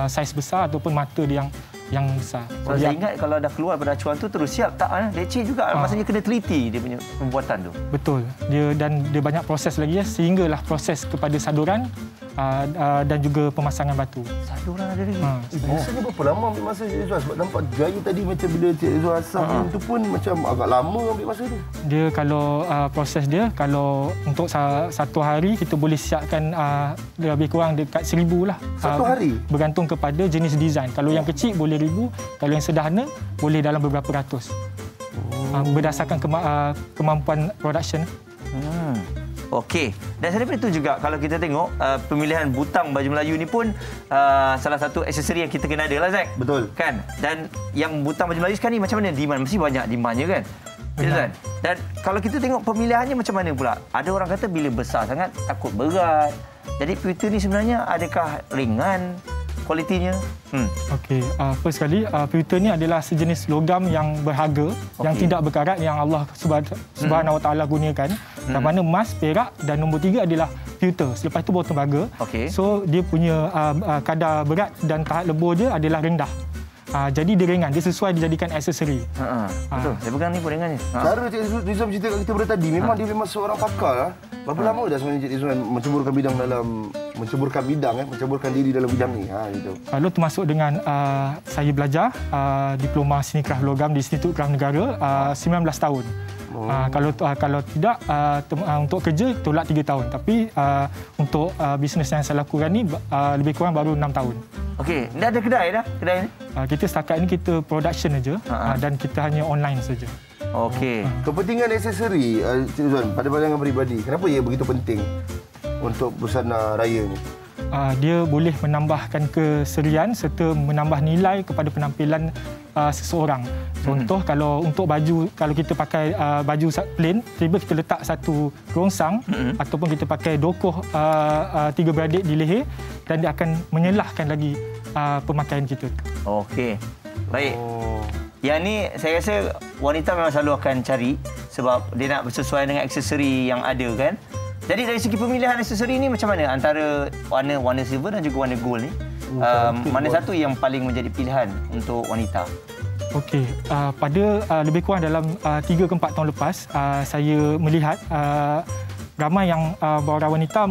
saiz besar ataupun mata dia yang besar. So, saya ingat kalau dah keluar pada acuan tu terus siap tak? Leceh juga. Maksudnya kena teliti dia punya pembuatan tu. Betul. Dia banyak proses lagi sehinggalah proses kepada saduran dan juga pemasangan batu. Saduran ada lagi? Biasanya berapa lama ambil masa Cik Rizwan? Sebab nampak gaya tadi macam bila Cik Rizwan asam tu pun macam agak lama ambil masa tu. Dia kalau proses dia, kalau untuk satu hari kita boleh siapkan lebih kurang dekat 1,000 lah. Satu hari? Bergantung kepada jenis design. Kalau yang kecil boleh 1,000, kalau yang sederhana boleh dalam beberapa ratus. Berdasarkan kemampuan production. Okey. Dan selain itu juga kalau kita tengok pemilihan butang baju Melayu ni pun salah satu aksesori yang kita kena ada lah Zack. Betul. Kan? Dan yang butang baju Melayu sekarang ni macam mana demand? Mesti banyak demandnya kan? Kan? Dan kalau kita tengok pemilihannya macam mana pula? Ada orang kata bila besar sangat takut berat. Jadi pewter ni sebenarnya adakah ringan kualitinya? Okey, first sekali pewter ni adalah sejenis logam yang berharga, yang tidak berkarat, yang Allah Subhanahu Wa Taala gunakan. Yang mana emas, perak dan nombor 3 adalah pewter. Selepas itu baru tembaga. So dia punya kadar berat dan tahap lebur dia adalah rendah. Jadi dia ringan, dia sesuai dijadikan aksesori. Betul, saya pegang ni pun ringannya. Cara Cik Rizwan bercerita kat kita pada tadi, memang dia memang seorang pakar lah. Berapa lama dah sebenarnya Cik Rizwan menceburkan diri dalam bidang ni? Gitu. Lalu termasuk dengan saya belajar diploma seni kraft logam di Institut Kraft Negara 19 tahun. Kalau tidak untuk kerja tolak 3 tahun, tapi untuk bisnes yang saya lakukan ni lebih kurang baru 6 tahun. Okey, dah ada kedai ni? Kita setakat ini kita production saja dan kita hanya online saja. Okey. Kepentingan aksesori Cik Rizwan pada pandangan peribadi, kenapa ia begitu penting untuk busana raya ni? Dia boleh menambahkan keserian serta menambah nilai kepada penampilan seseorang. Contoh kalau untuk baju, kalau kita pakai baju plain, tiba kita letak satu kerongsang ataupun kita pakai dokoh 3 beradik di leher dan dia akan menyelahkan lagi pemakaian kita. Okey. Baik. Yang ni saya rasa wanita memang selalu akan cari sebab dia nak bersesuaian dengan aksesori yang ada kan. Jadi dari segi pemilihan aksesori ni macam mana antara warna silver dan juga warna gold ni? Mana satu yang paling menjadi pilihan untuk wanita? Okey, pada lebih kurang dalam 3 ke 4 tahun lepas, saya melihat ramai yang bawahan wanita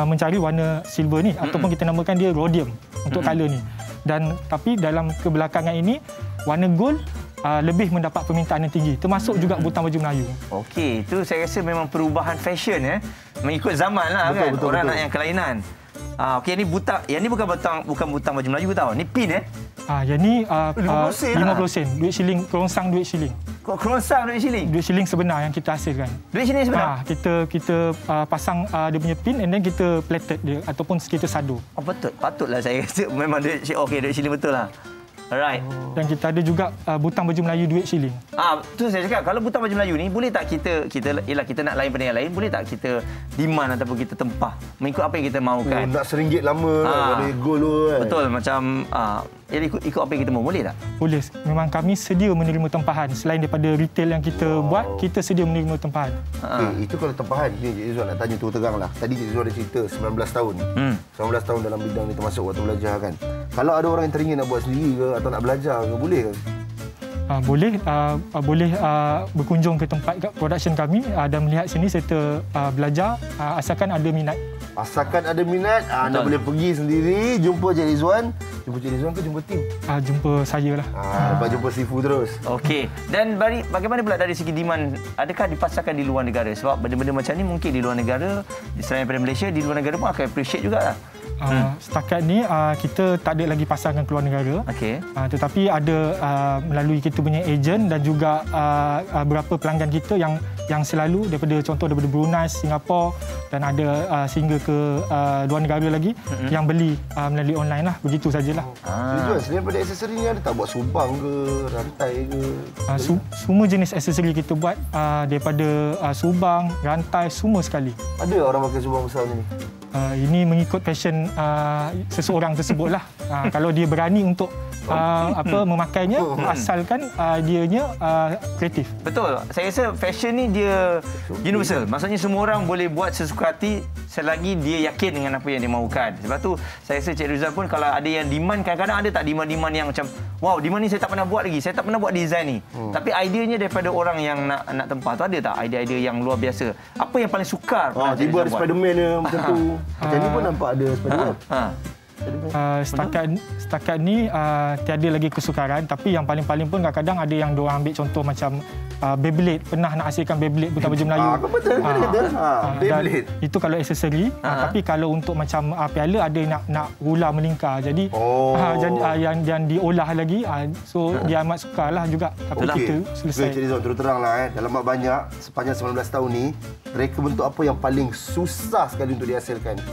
mencari warna silver ni ataupun kita namakan dia rhodium untuk color ni. Dan tapi dalam kebelakangan ini warna gold lebih mendapat permintaan yang tinggi, termasuk juga butang baju Melayu. Okey, itu saya rasa memang perubahan fashion mengikut zaman lah kan. Orang nak yang kelainan. Okey, ni butang, yang ni bukan butang baju Melayu tau. Ni pin yang ni 50 sen, duit shilling, kerongsang duit shilling. Kerongsang duit shilling? Duit shilling sebenar yang kita hasilkan. Duit shilling sebenar? Kita pasang dia punya pin and then kita plated dia ataupun kita sado. Oh betul, patutlah saya rasa memang duit shilling betul lah. Alright. Dan kita ada juga butang baju Melayu duit shilling. Tu saya cakap, kalau butang baju Melayu ni boleh tak kita nak lain pada yang lain, boleh tak kita demand ataupun kita tempah mengikut apa yang kita mahukan? Nak RM1 lama ada gold tu kan. Betul, macam ikut apa yang kita mahu, boleh tak? Boleh. Memang kami sedia menerima tempahan. Selain daripada retail yang kita buat, kita sedia menerima tempahan. Itu kalau tempahan, ni Cik Rizwan nak tanya terus terang lah. Tadi Cik Rizwan ada cerita 19 tahun. 19 tahun dalam bidang ni termasuk waktu belajar kan. Kalau ada orang yang teringin nak buat sendiri ke atau nak belajar ke, boleh ke? Boleh berkunjung ke tempat production kami dan melihat sini serta belajar asalkan ada minat. Asalkan ada minat, anda boleh pergi sendiri, jumpa Cik Rizwan. Jumpa Cik Rizwan ke jumpa tim? Jumpa saya lah. Lepas jumpa Sifu terus. Okey. Dan bagaimana pula dari segi demand? Adakah dipasarkan di luar negara? Sebab benda-benda macam ni mungkin di luar negara, selain daripada Malaysia, di luar negara pun akan appreciate jugalah. Setakat ni kita tak ada lagi pasarkan keluar negara. Tetapi ada melalui kita punya ejen dan juga beberapa pelanggan kita yang selalu daripada Brunei, Singapura dan ada sehingga ke luar negara lagi yang beli melalui online lah. Begitu sajalah. Selain daripada aksesori ni ada tak buat subang ke, rantai ke? Semua jenis aksesori kita buat daripada subang, rantai, semua sekali. Ada orang pakai subang besar ni? Ini mengikut passion seseorang tersebutlah. Kalau dia berani untuk memakainya, asalkan dianya kreatif. Betul. Saya rasa fashion ni dia universal. Maksudnya semua orang boleh buat sesuka hati selagi dia yakin dengan apa yang dia mahukan. Sebab tu saya rasa Cik Rizal pun kalau ada yang demand, kadang-kadang ada tak demand-demand yang macam wow, demand ni saya tak pernah buat lagi. Saya tak pernah buat design ni. Tapi ideanya daripada orang yang nak tempah tu, ada tak idea-idea yang luar biasa? Apa yang paling sukar? Tiba ada Spiderman dia macam tu. Macam ni pun nampak ada Spiderman. Setakat ni tiada lagi kesukaran, tapi yang paling-paling pun kadang-kadang ada yang diorang ambil contoh macam Beyblade, pernah nak hasilkan Beyblade butang baju Melayu. Beyblade. Itu kalau aksesori, tapi kalau untuk macam piala ada nak ular melingkar. Jadi yang diolah lagi, so dia amat sukarlah juga. Tapi kita selesai. Cik Rizal, terus teranglah dalam banyak sepanjang 19 tahun ni, reka bentuk apa yang paling susah sekali untuk dihasilkan?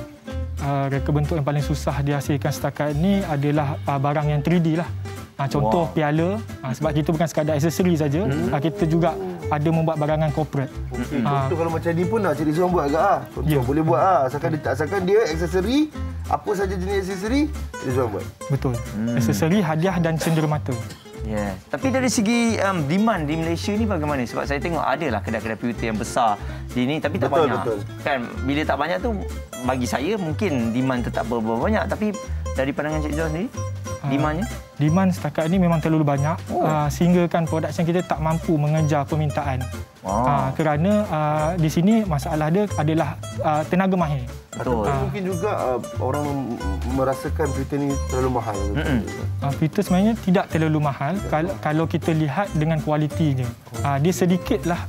Reka bentuk yang paling susah dihasilkan setakat ni adalah barang yang 3D lah. Contoh piala, sebab kita bukan sekadar aksesori saja, kita juga ada membuat barangan corporate. Contoh kalau macam ni pun Cik Rizwan buat agak contoh boleh buat asalkan dia aksesori, apa saja jenis aksesori Cik Rizwan buat. Betul. Aksesori, hadiah dan cenderamata. Yeah. Tapi dari segi demand di Malaysia ni bagaimana? Sebab saya tengok adalah kedai-kedai pewter yang besar di ni, tapi tak banyak. Kan bila tak banyak tu, bagi saya mungkin demand tetap berapa banyak, tapi dari pandangan Cik Rizal sendiri, demandnya? Demand setakat ni memang terlalu banyak sehingga kan production kita tak mampu mengejar permintaan. Kerana di sini masalah dia adalah tenaga mahir. Betul. Mungkin juga orang merasakan pewter ni terlalu mahal. Pewter sebenarnya tidak terlalu mahal kalau kita lihat dengan kualitinya. Dia sedikitlah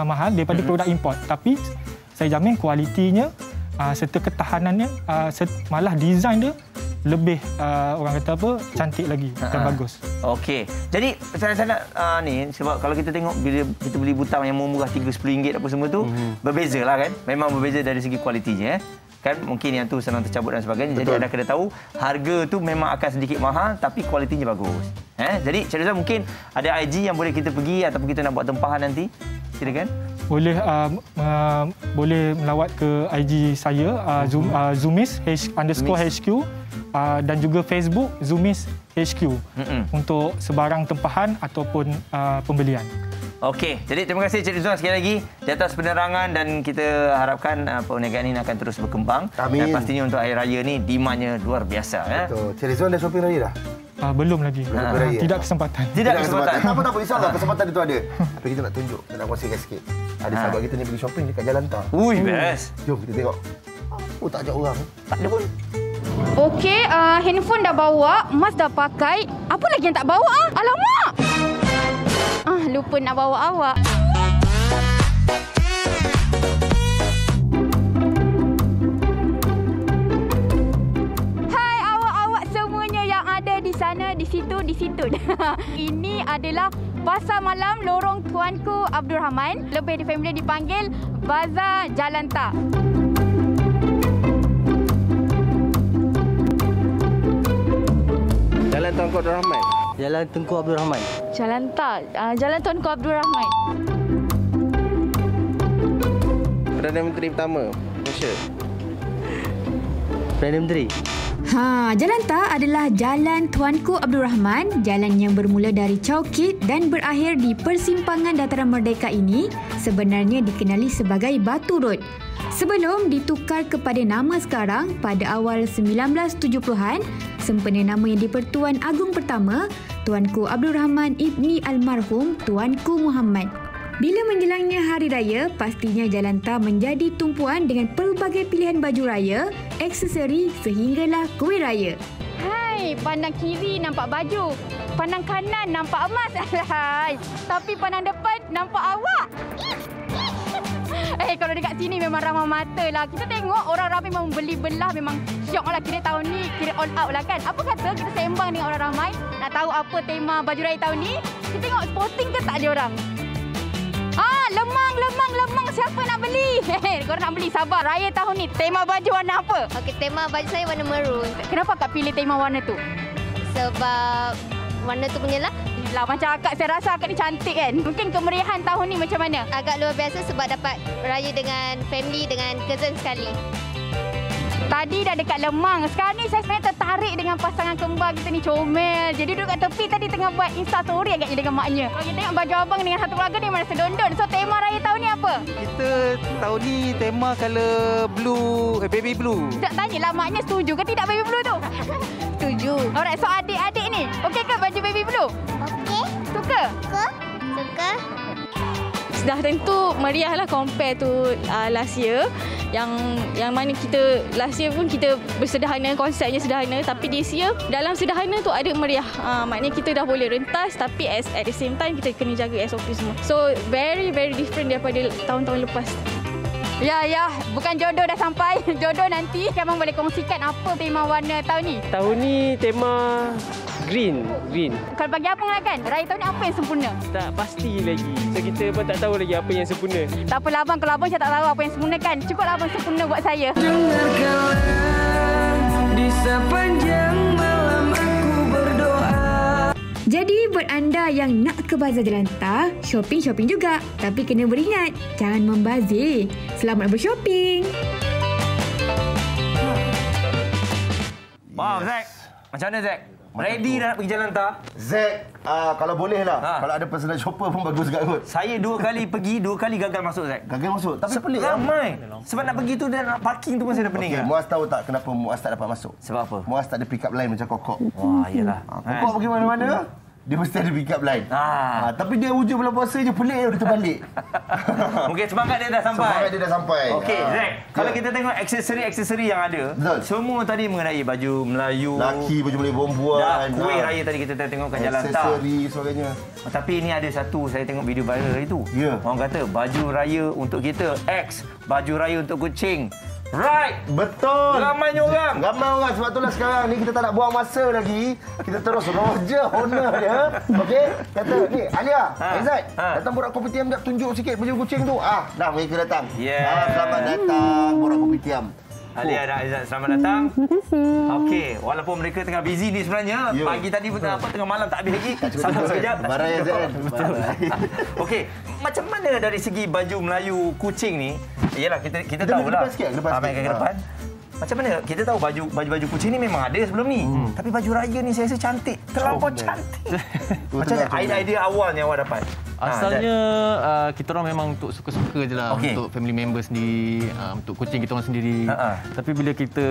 mahal daripada produk import, tapi saya jamin kualitinya serta ketahanannya, malah desain dia lebih orang kata apa, cantik lagi dan bagus. Okey. Jadi saya nak ni sebab kalau kita tengok bila kita beli butang yang murah RM3-10 apa semua tu berbezalah kan. Memang berbeza dari segi kualitinya kan. Mungkin yang tu senang tercabut dan sebagainya. Betul. Jadi anda kena tahu harga tu memang akan sedikit mahal tapi kualitinya bagus. Jadi Cik Rizal mungkin ada IG yang boleh kita pergi ataupun kita nak buat tempahan nanti. Silakan. Boleh melawat ke IG saya Zoomis_HQ dan juga Facebook Zoomis HQ untuk sebarang tempahan ataupun pembelian. Okey, jadi terima kasih Cik Rizwan sekali lagi di atas penerangan dan kita harapkan perniagaan ini akan terus berkembang. Amin. Dan pastinya untuk Hari Raya ni demandnya luar biasa. Betul. Cik Rizwan dah shopping raya dah? Belum lagi. Tidak kesempatan. Tidak kesempatan. Tak apa, insyaAllah kesempatan itu ada. Tapi kita nak tunjuk, nak kongsikan sikit. Ada sahabat kita ni pergi shopping dekat Jalan Tar. Ui, best. Jom kita tengok. Oh, tak ajak orang. Tak ada pun. Okey, handphone dah bawa, emas dah pakai. Apa lagi yang tak bawa? Alamak! Lupa nak bawa awak. Hai awak-awak semuanya yang ada di sana, di situ. Ini adalah Pasar Malam Lorong Tuanku Abdul Rahman. Lebih family dipanggil Bazar Jalan Tar. Jalan Tuanku Abdul Rahman. Jalan Tunku Abdul Rahman. Jalan Tar. Jalan Tuanku Abdul Rahman. Perdana Menteri pertama, Malaysia. Perdana Menteri. Jalan Tar adalah Jalan Tuanku Abdul Rahman, jalan yang bermula dari Chowkit dan berakhir di persimpangan Dataran Merdeka ini sebenarnya dikenali sebagai Batu Road. Sebelum ditukar kepada nama sekarang pada awal 1970-an, sempena nama yang di-Pertuan Agong pertama, Tuanku Abdul Rahman Ibni Almarhum Tuanku Muhammad. Bila menjelangnya Hari Raya, pastinya Jalan Tar menjadi tumpuan dengan pelbagai pilihan baju raya, aksesori sehinggalah kuih raya. Hai, pandang kiri nampak baju, pandang kanan nampak emas. Tapi pandang depan nampak awak. Kalau dekat sini memang ramah mata lah. Kita tengok orang ramai memang beli belah, memang syok lah. Kira tahun ni, kira all out lah kan. Apa kata kita sembang dengan orang ramai, nak tahu apa tema baju raya tahun ni. Kita tengok sporting ke tak ada orang. Lemang. Siapa nak beli? Korang nak beli, sabar. Raya tahun ni, tema baju warna apa? Okey, tema baju saya warna maroon. Kenapa Kak pilih tema warna tu? Sebab warna tu punya lah. Macam akak, saya rasa akak ni cantik kan? Mungkin kemeriahan tahun ni macam mana? Agak luar biasa sebab dapat raya dengan family, dengan cousin sekali. Tadi dah dekat Lemang. Sekarang ni saya sebenarnya tertarik dengan pasangan kembar kita ni, comel. Jadi duduk kat tepi tadi tengah buat Insta story agaknya dengan maknya. Kalau kita tengok baju abang dengan satu keluarga ni merasa dondon. So tema raya tahun ni apa? Kita tahun ni tema color blue, baby blue. Tak tanyalah maknya setuju ke tidak baby blue tu? Setuju. Alright, so adik-adik ni, okey ke baju baby blue? Okey. Suka? Suka. Dah tentu meriah lah compare tu last year. Yang mana kita last year pun kita bersederhana, konsepnya sederhana, tapi this year dalam sederhana tu ada meriah. Maknanya kita dah boleh rentas tapi at the same time kita kena jaga SOP semua. So very different daripada tahun-tahun lepas. Ya, bukan jodoh dah sampai. Jodoh nanti. Abang boleh kongsikan apa tema warna tahun ni? Tahun ni tema green. Kalau bagi abang lah kan, raya tahun ni apa yang sempurna? Tak pasti lagi. So kita pun tak tahu lagi apa yang sempurna. Tak apalah abang, kalau abang saya tak tahu apa yang sempurna kan, cukuplah abang sempurna buat saya. Dengarkanlah di sepanjang malam aku berdoa. Jadi buat anda yang nak ke Bazar Jalan Tar, shopping juga. Tapi kena beringat, jangan membazir. Selamat bershopping. Wow, Zack. Macam mana, Zack? Ready dah nak pergi Jalan Tar? Zack, kalau boleh lah. Kalau ada personal shopper pun bagus juga kot. Saya 2 kali pergi, 2 kali gagal masuk, Zack. Gagal masuk? Tapi pelik lah. Ramai. Sebab nak pergi tu dan nak parking tu pun saya dah pening. Muaz tahu tak kenapa Muaz tak dapat masuk? Sebab apa? Muaz tak ada pick up line macam Kokok. Wah, iyalah. Kokok pergi mana-mana, dia mesti ada pick up line. Tapi dia hujung bulan puasa je pelik dia terbalik. Mungkin semangat dia dah sampai. Okey, Zack. Kalau kita tengok aksesori yang ada, semua tadi mengenai baju Melayu, laki, baju Melayu perempuan, kuih raya tadi kita tengok kat Jalan Tar. Aksesori sebagainya. Tapi ini ada satu saya tengok video viral hari tu. Ya. Orang kata baju raya untuk kita X, baju raya untuk kucing. Right. Betul. Ramai orang. Sebab itulah sekarang ni kita tak nak buang masa lagi. Kita terus roja honor dia. Okey? Kata ni Alia, Aizat, datang borak kopitiam jap tunjuk sikit baju kucing tu. Dah mereka datang. Selamat datang borak kopitiam. Alia dan Aizat, selamat datang. Terima kasih. Okey, walaupun mereka tengah busy ni sebenarnya, pagi tadi pun tengah malam tak habis lagi. Sabar sekejap. Barang Aizat. Betul. Okey, macam mana dari segi baju Melayu kucing ni? Iyalah kita tahulah. Lepas sikit. Ke depan. Macam mana? Kita tahu baju kucing ni memang ada sebelum ni. Tapi baju raya ni saya rasa cantik. Terlampau cantik. Macam mana idea awalnya awak dapat? Asalnya kita orang memang untuk suka-suka je lah. Untuk family member sendiri, untuk kucing kita orang sendiri. Tapi bila kita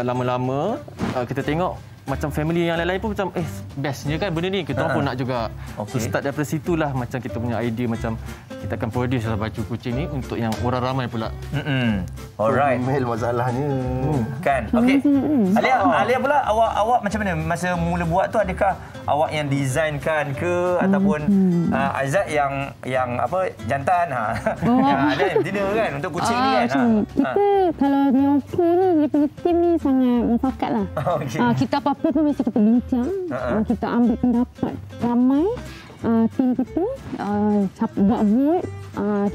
lama-lama, kita tengok macam family yang lain-lain pun macam bestnya kan benda ni, kita orang pun nak juga. So start daripada situlah macam kita punya idea macam kita akan produce lah baju kucing ni untuk yang orang ramai pula. Alright. Email masalahnya. Kan. Okey. Alia pula awak macam mana masa mula buat tu, adakah awak yang designkan ke ataupun Aizat yang apa jantan ada betina kan untuk kucing ni kan. Kita kalau Nyoko ni dia punya tim ni sangat mufakat lah. Kita apa-apa pun mesti kita bincang. Kita ambil pendapat ramai tim kita, buat vote,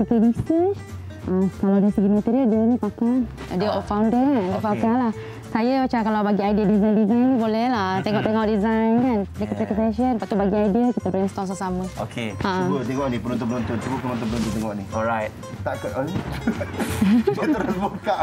kita research. Kalau dari segi material dia ni pakai, dia founder kan, dia pakai lah. Saya macam kalau bagi idea design boleh lah. Tengok-tengok design kan. Kita session, lepas tu bagi idea, kita brainstorm sama-sama. Okey. Cuba tengok ni penonton-penonton. Cuba penonton-penonton tengok ni. Alright. Tak ke dia terus buka.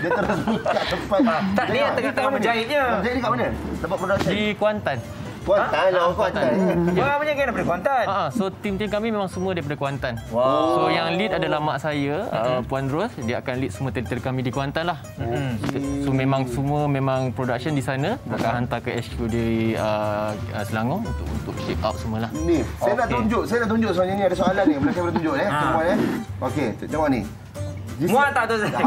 Dia terus buka tempat. Tak, dia tengah menjahitnya. Menjahit ni kat mana? Tempat production. Di Kuantan. Kuantan lah, Kuantan. Wah, banyak kan daripada Kuantan. So tim-tim kami memang semua daripada Kuantan. Wow. So yang lead adalah mak saya, Puan Ros, dia akan lead semua tele-tele kami di Kuantan lah. So memang semua memang production di sana, akan hantar ke HQ di Selangor untuk ship out semualah. Ni, saya nak tunjuk sebenarnya ni ada soalan ni, boleh saya tunjuk semua Okey, tengok ni. Muat tak tu Zack?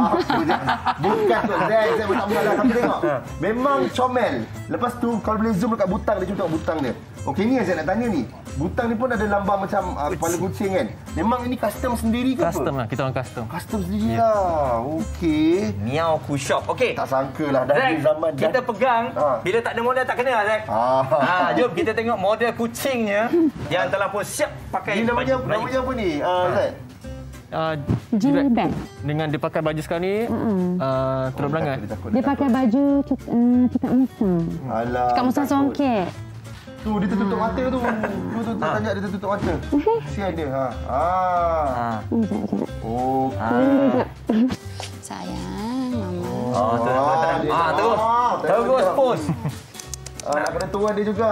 Bukan tu Zack, saya tak mengalah. Tapi tengok, memang comel. Lepas tu kalau boleh zoom dekat butang dia, tengok butang dia. Okey, ni yang saya nak tanya ni. Butang ni pun ada lambang macam kepala kucing kan? Memang ini custom sendiri ke apa? Custom lah, kita orang custom. Custom sendiri lah. Okey. Miao Shop. Okey. Tak sangka lah dari zaman kita pegang, bila tak ada model tak kena Zack. Jom kita tengok model kucingnya yang telah pun siap pakai. Ini namanya apa ni? Zack? G-Bag. Dengan dia pakai baju sekarang ni, teruk berangan. Dia pakai baju cakap musang. Cakap musang songket. Tu, dia tertutup mata tu. Tu tanjak dia tertutup mata. Kesian dia. Sayang, Mama. Terus post. Nak kena tuan dia juga.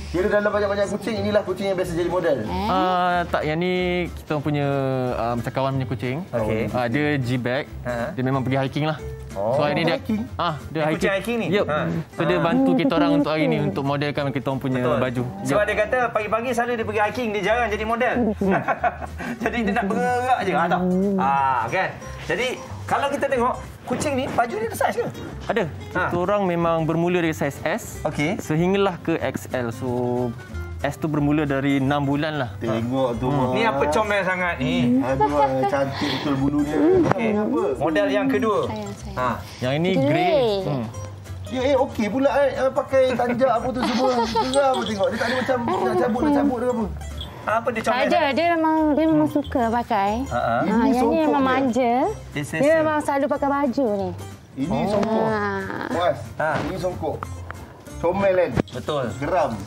Kira dalam banyak-banyak kucing, inilah kucing yang biasa jadi model? Tak, yang ni kita punya macam kawan punya kucing. Dia G-Bag. Dia memang pergi hiking lah. So hari ni dia kucing hiking ni? Yup. So dia bantu kita orang untuk hari ni untuk modelkan kita orang punya baju. Sebab dia kata pagi-pagi selalu dia pergi hiking, dia jarang jadi model. Jadi dia nak bergerak je. Kan? Jadi kalau kita tengok kucing ni, baju ni ada saiz ke? Ada. Kita orang memang bermula dari saiz S. Sehinggalah ke XL. So S tu bermula dari 6 bulan lah. Tengok tu. Ni apa comel sangat ni? Aduh, cantik betul bulunya. Model yang kedua. Yang ini grey. Okey pula pakai tanjak apa tu semua. Geram tengok. Dia tak ada macam nak cabut dia apa. Apa dia comel? Dia memang suka pakai. Yang ni memang manja. Dia memang selalu pakai baju ni. Ini songkok. Puas. Ini songkok. Comel kan? Betul. Geram.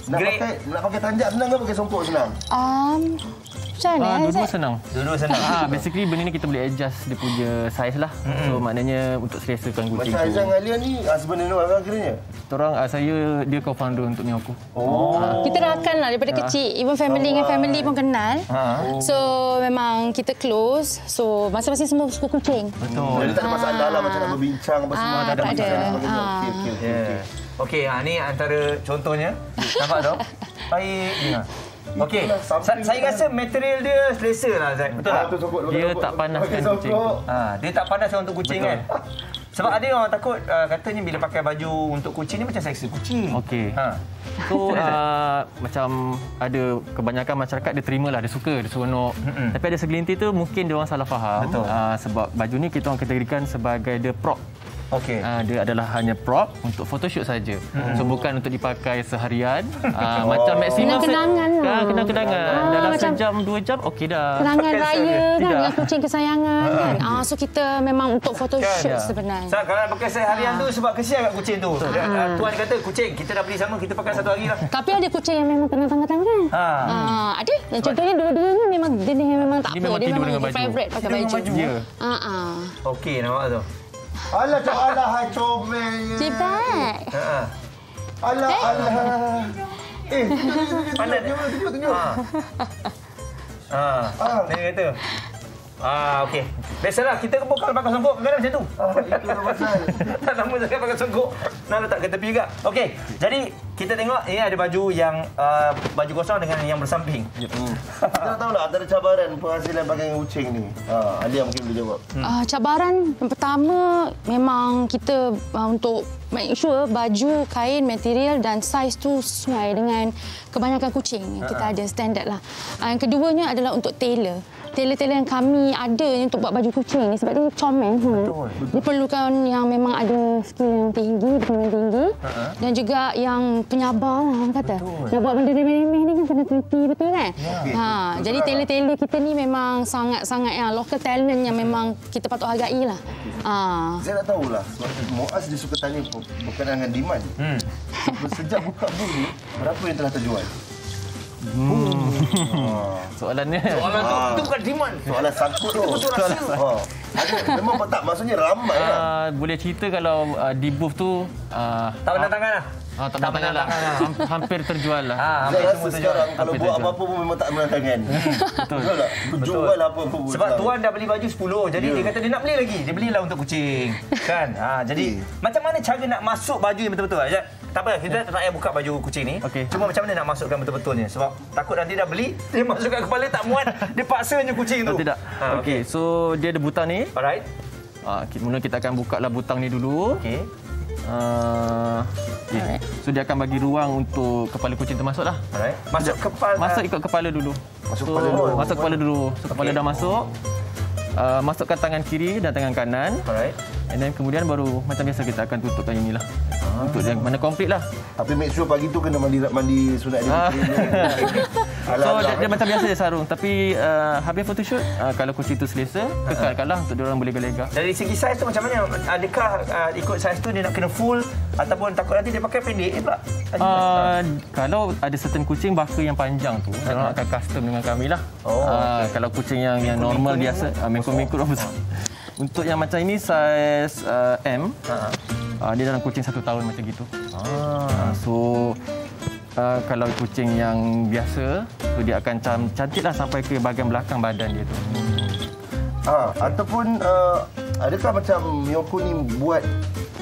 Nak pakai tanjak senang ke pakai songkok senang? Macam mana? Dua-dua senang. Dua-dua senang. Basically benda ni kita boleh adjust dia punya saiz lah. So maknanya untuk selesakan kucing tu. Macam Aizan dengan Alia ni husband and wife akhirnya? Dia co-founder untuk Nyoko. Kita rakan lah daripada kecil. Even family dengan family pun kenal. So memang kita close. So masing-masing semua suka kucing. Betul. Jadi tak ada masalah lah macam nak berbincang apa semua. Tak ada. Okey, ni antara contohnya. Nampak tak? Baik. Okey, saya rasa material dia selesa lah Zack. Betul tak? Dia tak panaskan kucing. Dia tak panas untuk kucing kan? Sebab ada orang takut katanya bila pakai baju untuk kucing ni macam seksi kucing. Okey. So macam ada kebanyakan masyarakat dia terimalah, dia suka, dia seronok. Tapi ada segelintir tu mungkin dia orang salah faham. Betul. Sebab baju ni kita orang kategorikan sebagai the prop. Okey. Dia adalah hanya prop untuk photoshoot saja. So bukan untuk dipakai seharian. Macam maksimum kenang-kenangan lah. Kenang-kenangan. Dalam sejam 2 jam okey dah. Kenangan raya kan dengan kucing kesayangan kan. So kita memang untuk photoshoot sebenarnya. Kalau nak pakai seharian tu sebab kesian kat kucing tu. Tuan kata kucing kita dah beli sama, kita pakai satu hari lah. Tapi ada kucing yang memang tenang tangan. Ada. Yang contohnya dua-duanya memang jenis yang memang tak apa. Dia memang favourite pakai baju. Okey nampak tu. Alah hai comel. Cepat. Alah. Tunjuk. Dia kata. Okey. Biasalah kita pun kalau pakai songkok kadang macam tu. Itu pasal. Tak sama sangat pakai songkok. Nak letak ke tepi juga. Okey. Jadi kita tengok ini ada baju yang baju kosong dengan yang bersamping. Kita nak tahu lah antara cabaran penghasilan pakai kucing ni. Alia mungkin boleh jawab. Cabaran yang pertama memang kita untuk make sure baju, kain, material dan saiz tu sesuai dengan kebanyakan kucing. Kita ada standard lah. Yang keduanya adalah untuk tailor. Tailor-tailor yang kami ada untuk buat baju kucing ni sebab dia comel sangat. Dia perlukan yang memang ada skill yang tinggi, yang tinggi dan juga yang penyabar lah orang kata. Nak buat benda remeh-remeh ni kan kena teliti betul kan? Jadi tailor-tailor kita ni memang sangat-sangat yang local talent yang memang kita patut hargai lah. Saya nak tahulah sebab Muaz dia suka tanya berkenaan dengan demand. Sejak buka booth ni berapa yang telah terjual? Soalannya tu bukan demand. Soalan sangkut tu. Memang tak maksudnya ramai lah. Boleh cerita kalau di booth tu tak pernah tangan lah. Tak pernah lah. Hampir terjual lah. Saya rasa sekarang kalau buat apa-apa pun memang tak pernah tangan. Betul tak? Jual apa-apa pun. Sebab tuan dah beli baju 10. Jadi dia kata dia nak beli lagi. Dia belilah untuk kucing. Kan? Jadi macam mana cara nak masuk baju yang betul-betul? Tak apa, kita tak payah buka baju kucing ni. Cuma macam mana nak masukkan betul-betulnya? Sebab takut nanti dah beli, dia masukkan kepala tak muat, dia paksanya kucing tu. Tidak. Okey, so dia ada butang ni. Alright. Mula kita akan buka lah butang ni dulu. Okey. So dia akan bagi ruang untuk kepala kucing tu masuk lah. Alright. Masuk ikut kepala dulu. Masuk kepala dulu. So kepala dah masuk. Masukkan tangan kiri dan tangan kanan. Alright. And then kemudian baru macam biasa kita akan tutupkan inilah. Untuk yang mana komplit lah. Tapi make sure pagi tu kena mandi sunat dia. So dia macam biasa je sarung. Tapi habis photoshoot, kalau kucing tu selesa, kekalkanlah untuk diorang boleh lega. Dari segi saiz tu macam mana? Adakah ikut saiz tu dia nak kena full ataupun takut nanti dia pakai pendek pula? Kalau ada certain kucing baka yang panjang tu, diorang akan custom dengan kami lah. Kalau kucing yang normal biasa, mengkut-mengkut apa tu. Untuk yang macam ini saiz M, dia dalam kucing 1 tahun macam gitu. So kalau kucing yang biasa, so dia akan cantiklah sampai ke bahagian belakang badan dia tu. Ataupun adakah macam Miyoko ni buat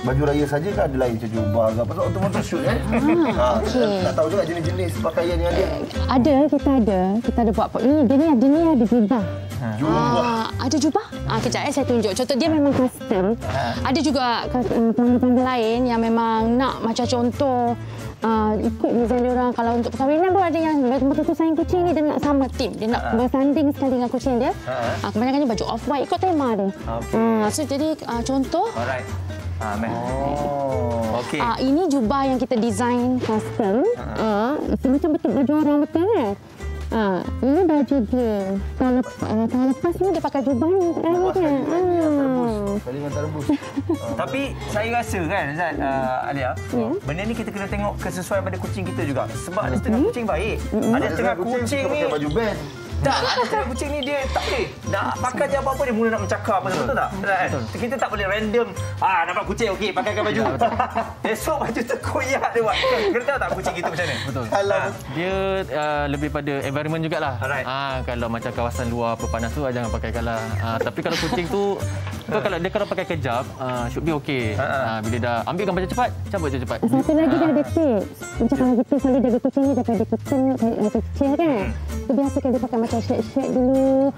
baju raya saja ke ada lain macam jubah ke apa untuk photoshoot nak tahu juga jenis-jenis pakaian yang ada. Kita ada buat ni dia ni ada jubah. Ada jubah? Kejap saya tunjuk. Contoh dia memang custom. Ada juga pelanggan lain yang memang nak macam contoh ikut design orang. Kalau untuk perkahwinan pun ada yang betul-betul sayang kucing ni, dia nak sama tim. Dia nak bersanding sekali dengan kucing dia. Kebanyakannya baju off-white ikut tema dia. So jadi contoh. Alright. Okay. Ini jubah yang kita design custom. Macam betul baju orang betul kan? Ini baju dia. Tahun lepas ni dia pakai jubah ni. Tapi saya rasa kan Zat, Alia, benda ni kita kena tengok kesesuaian pada kucing kita juga. Sebab ada setengah kucing baik. Ada setengah kucing ni pakai baju band. Tak, ada setengah kucing ni dia tak boleh. Nak pakai je apa-apa dia mula nak mencakap. Betul tak? Kita tak boleh random. Nampak kucing okey, pakaikan baju. Esok baju terkoyak dia buat. Kena tahu tak kucing kita macam mana? Betul. Dia lebih pada environment jugalah. Kalau macam kawasan luar panas tu jangan pakaikanlah. Tapi kalau kucing tu kalau pakai kejap, should be okey. Bila dah ambil gambar cepat, cabut je cepat. Satu lagi dia ada tips. Macam kalau kita selalu jaga kucing ni daripada kecil kan. Itu biasa kan dia pakai macam shake dulu.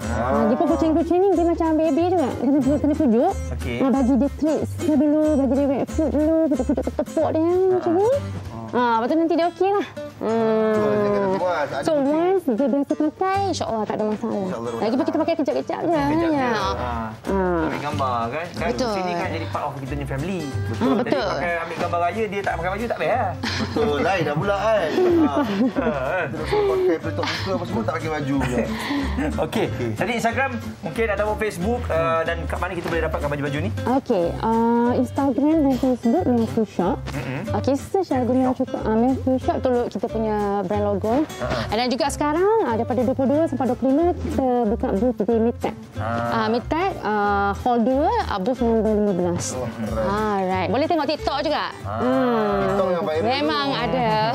Dia pun kucing-kucing ni dia macam baby juga. Kena pujuk. Bagi dia treats dulu, bagi dia wet food dulu, pujuk-pujuk tepuk dia macam ni. Lepas tu nanti dia okey lah. So once dia biasa pakai, insya-Allah tak ada masalah. Lagi kita pakai kejap-kejap je. Ambil gambar kan? Betul. Sini kan jadi part of kita punya family. Betul. Jadi pakai ambil gambar raya, dia tak pakai baju tak payah. Betul, lain dah pula kan. Kita pakai pelitup muka apa semua tak pakai baju. Okey. Jadi Instagram mungkin ataupun Facebook dan kat mana kita boleh dapatkan baju-baju ni? Okey, Instagram dan Facebook Miracle Shop. Okey, search lagu Miracle Shop tu kita punya brand logo. Dan juga sekarang daripada 22 sampai 25 kita buka booth di Midtech. Midtech Hall 2 booth nombor 15. Alright, boleh tengok TikTok juga. TikTok yang viral. Memang ada.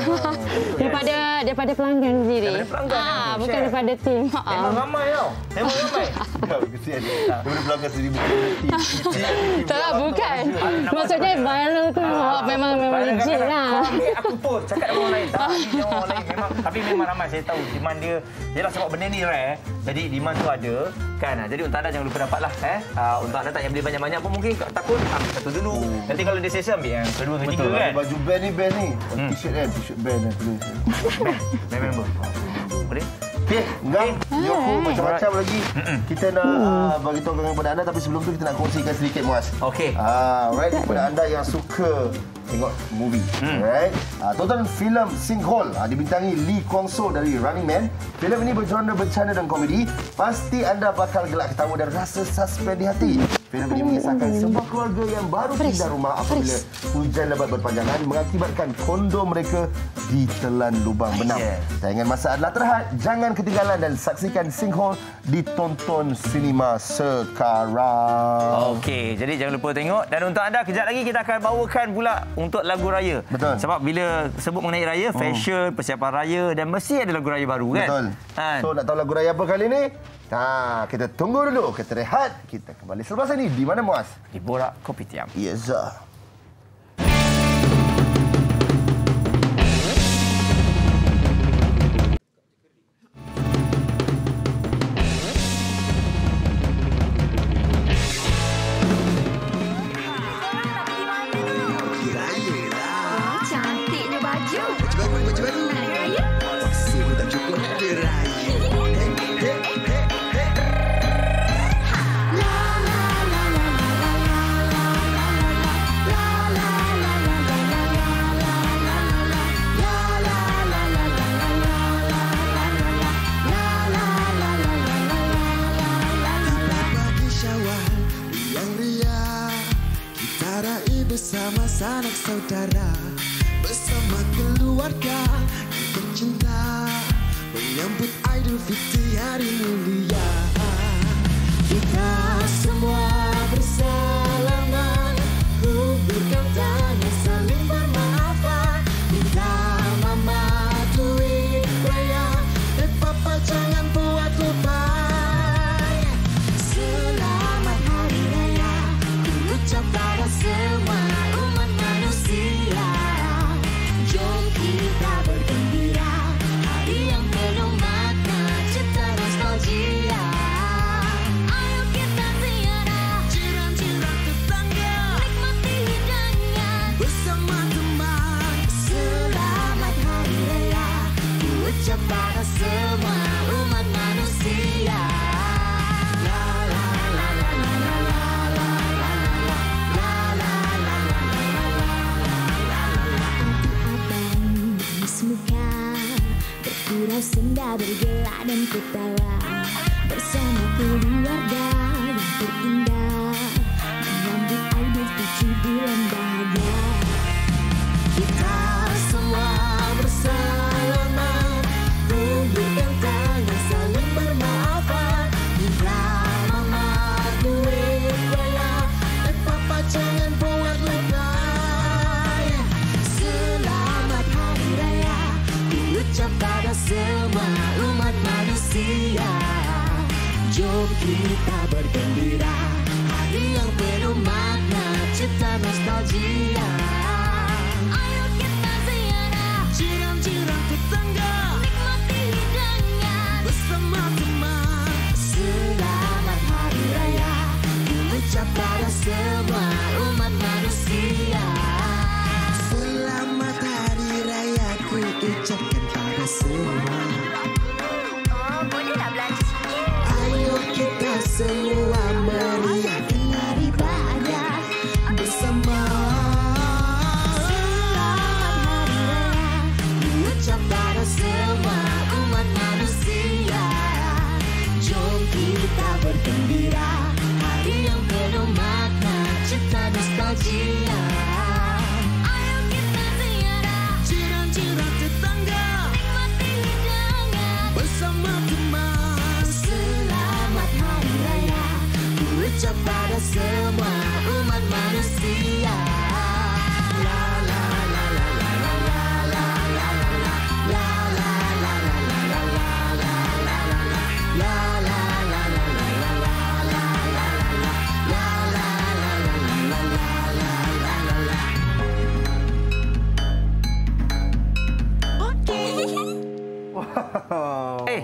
daripada pelanggan sendiri. Bukan daripada tim. Memang ramai tau. Memang ramai. Kesian dia. Daripada pelanggan sendiri bukan tim. Tak, bukan. Maksudnya viral tu memang legit lah. Aku post cakap dengan orang lain. Tak, dia orang lain memang. Tapi memang ramai saya tahu demand dia. Yalah sebab benda ni rare. Jadi demand tu ada kan. Jadi untuk anda jangan lupa dapatlah untuk anda tak payah beli banyak-banyak pun mungkin takut ambil satu dulu. Nanti kalau dia selesa ambil yang kedua ketiga kan. Baju band ni. T-shirt kan, t-shirt band tulis. Band member. Boleh? Okey, Nyoko macam-macam lagi. Kita nak bagi tahu kepada anda tapi sebelum tu kita nak kongsikan sedikit Muaz. Okey. Alright, kepada anda yang suka tengok movie. Alright. Tonton filem Sinkhole dibintangi Lee Kwang Soo dari Running Man. Filem ini bergenre bencana dan komedi. Pasti anda bakal gelak ketawa dan rasa suspense di hati. Filem ini mengisahkan sebuah keluarga yang baru pindah rumah apabila hujan lebat berpanjangan mengakibatkan kondo mereka ditelan lubang benam. Tayangan masa adalah terhad. Jangan ketinggalan dan saksikan Sinkhole di Tonton Sinema sekarang. Okey, jadi jangan lupa tengok. Dan untuk anda, kejap lagi kita akan bawakan pula untuk lagu raya. Betul. Sebab bila sebut mengenai raya, fashion, persiapan raya dan mesti ada lagu raya baru kan? Betul. So nak tahu lagu raya apa kali ni? Kita tunggu dulu, kita rehat. Kita kembali selepas ini. Di mana Muaz? Di Borak Kopitiam. Yes, sir. Bersama sanak saudara, bersama keluarga yang tercinta, menyambut Idul Fitri hari mulia. Kita semua bersalaman, kuburkan tanya saling bermaafan. Kita mematuhi raya, dan papa jangan buat lupa. Selamat Hari Raya, ucap pada semua umat manusia. Jom kita bergembira, hari yang penuh makna, cipta nostalgia. Ayo kita ziarah jiran-jiran tetangga, nikmati hidangan bersama teman. Selamat Hari Raya, ucap pada semua umat manusia. Muka bergurau senda, bergelak dan ketawa bersama keluarga yang terindah, menyambut Idul Fitri bulan bahagia. Kita semua bersalaman, kuburkan tangan saling bermaafan. Kita mematuhi raya, dan papa jangan buat lupa. Selamat Hari Raya, ucap pada semua umat manusia. Jom kita bergembira, hari yang penuh makna, cipta nostalgia. Ayo kita ziarah jiran-jiran tetangga, nikmati hidangan bersama teman. Selamat Hari Raya, ucap pada semua umat manusia. Selamat Hari Raya, ku ucapkan pada semua.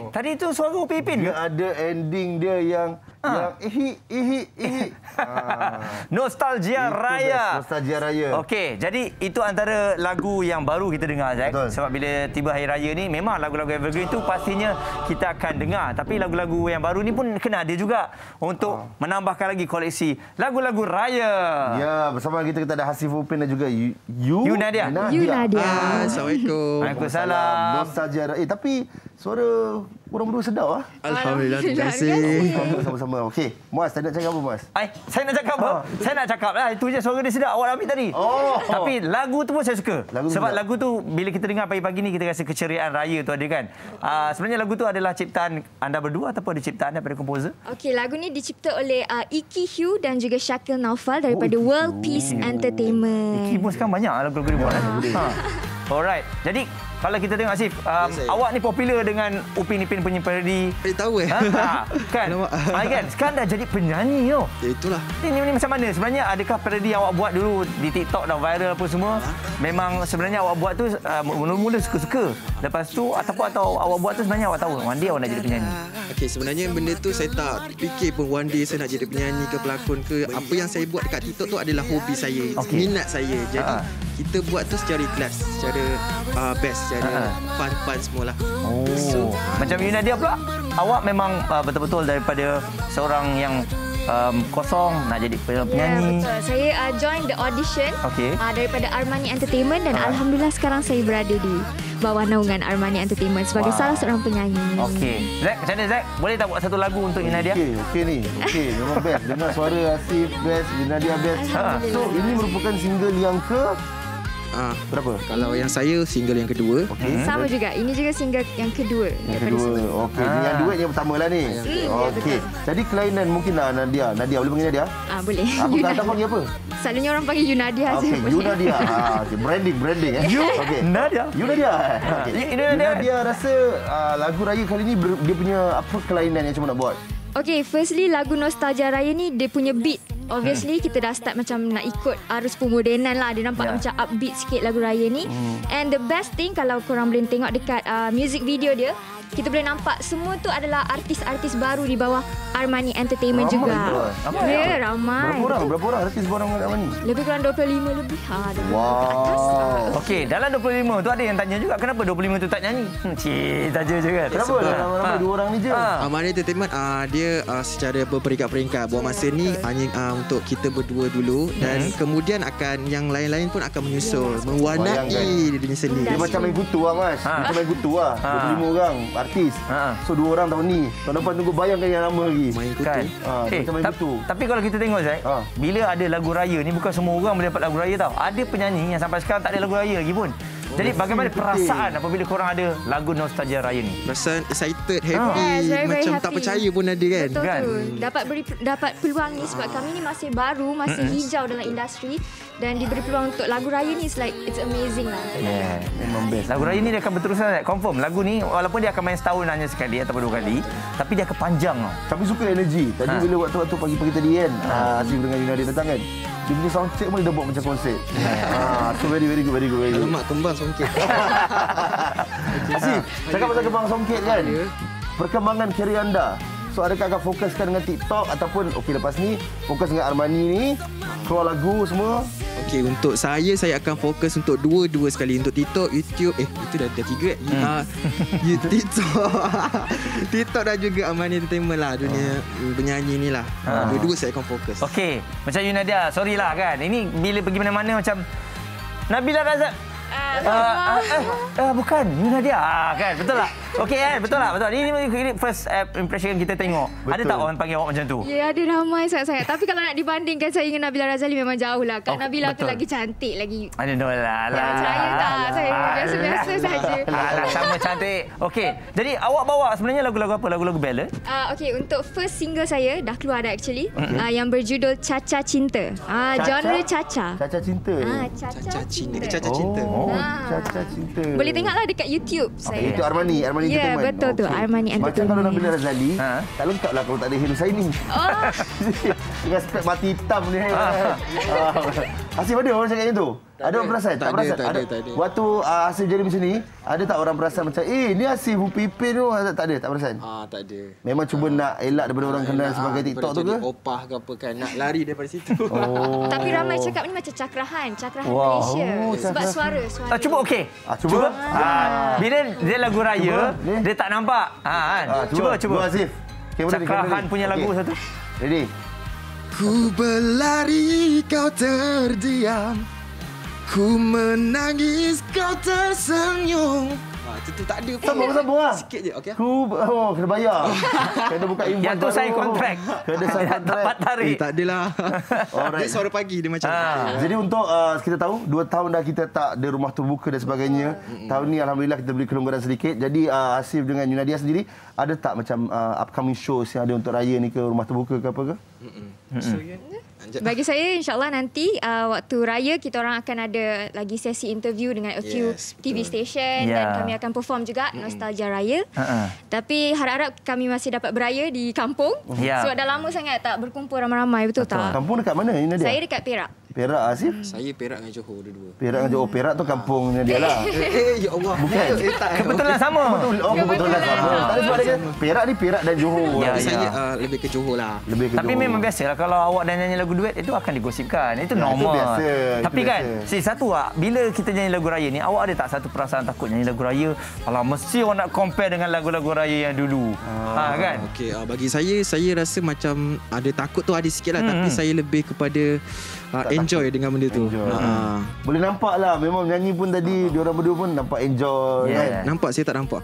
Tadi tu suara Upin Ipin. Dia ada ending dia yang Nostalgia Raya. Nostalgia Raya. Okey, jadi itu antara lagu yang baru kita dengar, Zack. Sebab bila tiba hari raya ni memang lagu-lagu evergreen tu pastinya kita akan dengar. Tapi lagu-lagu yang baru ni pun kena ada juga untuk menambahkan lagi koleksi lagu-lagu raya. Ya, bersama kita ada Hasif Upin dan juga Yunadia. Assalamualaikum. Waalaikumsalam. Nostalgia Raya. Tapi suara korang berdua sedap ah. Alhamdulillah, terima kasih. Sama-sama. Okey, Muaz, tadi nak cakap apa, Muaz? Saya nak cakap apa? Saya nak cakap lah. Itu je suara dia sedap awak ambil tadi. Tapi lagu tu pun saya suka. Sebab lagu tu bila kita dengar pagi-pagi ni kita rasa keceriaan raya tu ada kan. Sebenarnya lagu tu adalah ciptaan anda berdua ataupun ada ciptaan daripada komposer? Okey, lagu ni dicipta oleh Iki Hugh dan juga Shakil Naufal daripada World Peace Entertainment. Iki pun sekarang banyak lagu-lagu dia buat. Alright. Jadi kalau kita tengok Asif, awak ni popular dengan Upin Ipin punya parody. Tahu kan? Kan? Sekarang dah jadi penyanyi tau. Ya itulah. Ini macam mana? Sebenarnya adakah parody yang awak buat dulu di TikTok dah viral apa semua? Memang sebenarnya awak buat tu mula-mula suka-suka. Lepas tu atau awak buat tu sebenarnya awak tahu one day awak nak jadi penyanyi. Okey, sebenarnya benda tu saya tak fikir pun one day saya nak jadi penyanyi ke pelakon ke. Apa yang saya buat dekat TikTok tu adalah hobi saya, minat saya. Jadi kita buat tu secara ikhlas, secara best, secara fun semualah. Macam Yunadia pula, awak memang betul-betul daripada seorang yang kosong nak jadi penyanyi. Ya, betul. Saya join the audition daripada Armani Entertainment dan alhamdulillah sekarang saya berada di bawah naungan Armani Entertainment sebagai salah seorang penyanyi. Okey. Zack, macam mana Zack? Boleh tak buat satu lagu untuk Yunadia? Okey ni. Okey, memang best. Dengar suara Asif best, Yunadia best. So, ini merupakan single yang berapa? Kalau yang saya single yang kedua. Sama juga. Ini juga single yang kedua. Okey, ini yang duet yang pertama lah ni. Okey. Jadi kelainan mungkinlah Nadia. Nadia boleh panggil Nadia? Boleh. Apa kata panggil apa? Selalunya orang panggil Yunadia saja. Okey, Yunadia. Branding Yunadia. Yunadia. Yunadia rasa lagu raya kali ni dia punya apa kelainan yang cuma nak buat? Okay, firstly lagu Nostalgia Raya ni dia punya beat. Obviously kita dah start macam nak ikut arus pemodenan lah. Dia nampak macam upbeat sikit lagu raya ni. And the best thing kalau korang boleh tengok dekat music video dia, kita boleh nampak semua tu adalah artis-artis baru di bawah Armani Entertainment juga. Ya, ramai. Berapa orang artis baru Armani? Lebih kurang 25 lebih. Wow. Okey, dalam 25 tu ada yang tanya juga kenapa 25 tu tak nyanyi? Saja je kan. Kenapa ramai dua orang ni je? Armani Entertainment dia secara berperingkat-peringkat. Buat masa ni hanya untuk kita berdua dulu dan kemudian akan yang lain-lain pun akan menyusul, mewarnai dirinya sendiri. Dia macam main kutu lah Mas. Macam main kutu lah. 25 orang artis. So 2 orang tahun ni. Tahun depan tunggu bayangkan yang lama lagi. Main kutu. Macam main kutu. Tapi kalau kita tengok Zack, bila ada lagu raya ni bukan semua orang boleh dapat lagu raya tau. Ada penyanyi yang sampai sekarang tak ada lagu raya lagi pun. Jadi bagaimana perasaan apabila korang ada lagu Nostalgia Raya ni? Perasaan excited, happy, macam tak percaya pun ada kan? Betul. Dapat peluang ni sebab kami ni masih baru, masih hijau dalam industri dan diberi peluang untuk lagu raya ni it's amazing lah. Yeah, memang best. Lagu raya ni dia akan berterusan, confirm. Lagu ni walaupun dia akan main setahun hanya sekali ataupun 2 kali, tapi dia akan panjang tau. Tapi suka energi. Tadi bila waktu-waktu pagi-pagi tadi kan, Asif dengan Yunadia datang kan. Dia punya sound check pun dia buat macam konsert. So very good. Alamak, kembang songket. Asif, cakap pasal kembang songket kan. Perkembangan kerjaya anda. So adakah akan fokuskan dengan TikTok ataupun lepas ni fokus dengan Armani ni, keluar lagu semua? Okey, untuk saya akan fokus untuk dua-dua sekali. Untuk TikTok, YouTube, itu dah 3. TikTok dan juga Armani Entertainment lah, dunia penyanyi ni lah. Dua-dua saya akan fokus. Okey, macam Yunadia, sorry lah kan. Ini bila pergi mana-mana macam Nabila Razak. Bukan Yunadia kan, betul tak? Okey kan, betul tak? Betul. Ini first impression kita tengok. Betul. Ada tak orang panggil awak macam tu? Ya, ada ramai sangat-sangat. Tapi kalau nak dibandingkan saya dengan Nabila Razali memang jauh lah. Kak Nabila tu lagi cantik lagi. I don't know lah. Percaya tak? Saya biasa-biasa saja. Sama cantik. Okey, jadi awak bawa sebenarnya lagu-lagu apa? Lagu-lagu ballad? Okey, untuk first single saya dah keluar dah actually. Yang berjudul Caca Cinta. Genre Caca. Caca Cinta. Caca Cinta. Caca Cinta. Boleh tengoklah dekat YouTube saya. Itu Armani Entertainment. Ya, betul tu. Armani Entertainment. Macam kalau Nabila Razali, tak lengkap lah kalau tak ada Hello Saini. Dengan spek mati hitam ni. Asif ada orang cakap macam tu? Ada orang perasan? Tak perasan? Tak ada. Waktu Asif jadi macam ni, ada tak orang perasan macam, ni Asif Upipin tu? Tak ada, tak perasan? Tak ada. Memang cuba nak elak daripada orang kenal sebagai TikTok tu ke? Opah ke apa kan, nak lari daripada situ. Tapi ramai cakap ni macam cakrahan Malaysia. Sebab suara. Cuba okey. Cuba. Bila dia lagu raya, dia tak nampak. Cuba. Asif. Cakrahan punya lagu satu. Ready? Ku berlari, kau terdiam. Ku menangis, kau tersenyum. Itu tak ada pun. Sambung lah. Sikit je, okey? Kena bayar. Kena buka invoice. Yang tu saya kontrak. Kena sign kontrak. Dapat tarik. Tak adalah. Dia suara pagi dia macam. Jadi untuk kita tahu 2 tahun dah kita tak ada rumah terbuka dan sebagainya. Tahun ni alhamdulillah kita beri kelonggaran sedikit. Jadi Asif dengan Yunadia sendiri ada tak macam upcoming shows yang ada untuk raya ni ke, rumah terbuka ke apa ke? Bagi saya insyaAllah nanti waktu raya kita orang akan ada lagi sesi interview dengan a few TV station dan kami akan perform juga Nostalgia Raya. Tapi harap-harap kami masih dapat beraya di kampung sebab dah lama sangat tak berkumpul ramai-ramai, betul tak? Kampung dekat mana Nadia? Saya dekat Perak. Perak, Asif? Saya Perak dengan Johor dua-dua. Perak dengan Johor. Perak tu kampungnya dia lah. Ya Allah. Bukan. Kebetulan sama. Kebetulan sama. Tadi sebab dia Perak ni Perak dan Johor. Saya lebih ke Johor lah. Tapi memang biasalah kalau awak dan nyanyi lagu duet itu akan digosipkan. Itu normal. Tapi kan, satu bila kita nyanyi lagu raya ni, awak ada tak satu perasaan takut nyanyi lagu raya? Alah, mesti orang nak compare dengan lagu-lagu raya yang dulu. Kan? Okey, bagi saya rasa macam ada takut tu ada sikit lah. Tapi saya lebih kepada enjoy dengan benda tu. Boleh nampak lah. Memang nyanyi pun tadi diorang berdua pun nampak enjoy. Kan? Nampak, saya tak nampak.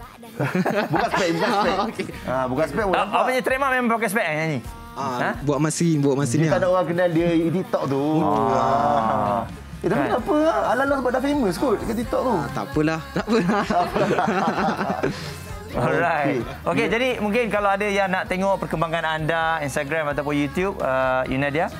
Bukan spek. Bukan spek pun nampak. Apa punya trademark memang pakai spek nyanyi? Buat masa ni. Tak ada orang kenal dia di TikTok tu. Tapi kenapa? Alah sebab dah famous kot dekat TikTok tu. Tak apalah. Alright. Okey, jadi mungkin kalau ada yang nak tengok perkembangan anda Instagram ataupun YouTube, Yunadia.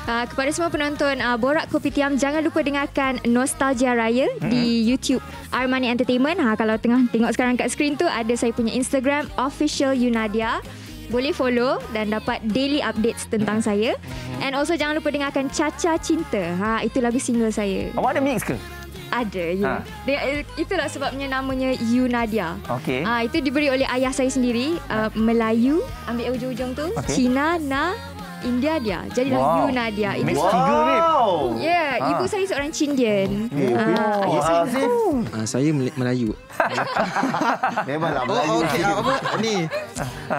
Kepada semua penonton Borak Kopitiam, jangan lupa dengarkan Nostalgia Raya di YouTube Armani Entertainment. Kalau tengah tengok sekarang kat skrin tu ada saya punya Instagram Official Yunadia. Boleh follow dan dapat daily updates tentang saya. And also jangan lupa dengarkan Caca Cinta. Itu lagu single saya. Awak ada mix ke? Ada, ya. Itulah sebabnya namanya Yunadia. Okey. Itu diberi oleh ayah saya sendiri. Melayu, ambil ujung-ujung tu. Cina, India dia. Jadilah Yunadia. Mix tiga ni. Ya, ibu saya seorang Cindian. Ayah saya Melayu. Memanglah Melayu.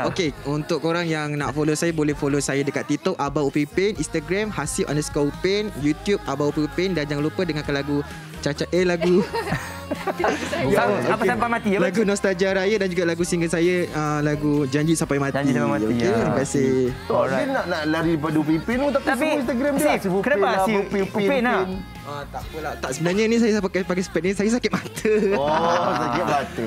Okey, untuk korang yang nak follow saya, boleh follow saya dekat TikTok Abah Upipin, Instagram Hasib_Upin, YouTube Abah Upipin, dan jangan lupa dengarkan lagu lagu apa sampai mati ya? Lagu Nostalgia Raya dan juga lagu single saya lagu Janji Sampai Mati. Terima kasih. Dia nak lari daripada Upipin tapi Instagram dia. Kenapa Upipin lah? Tak apalah. Tak, sebenarnya ni saya pakai spek ni saya sakit mata. Sakit mata.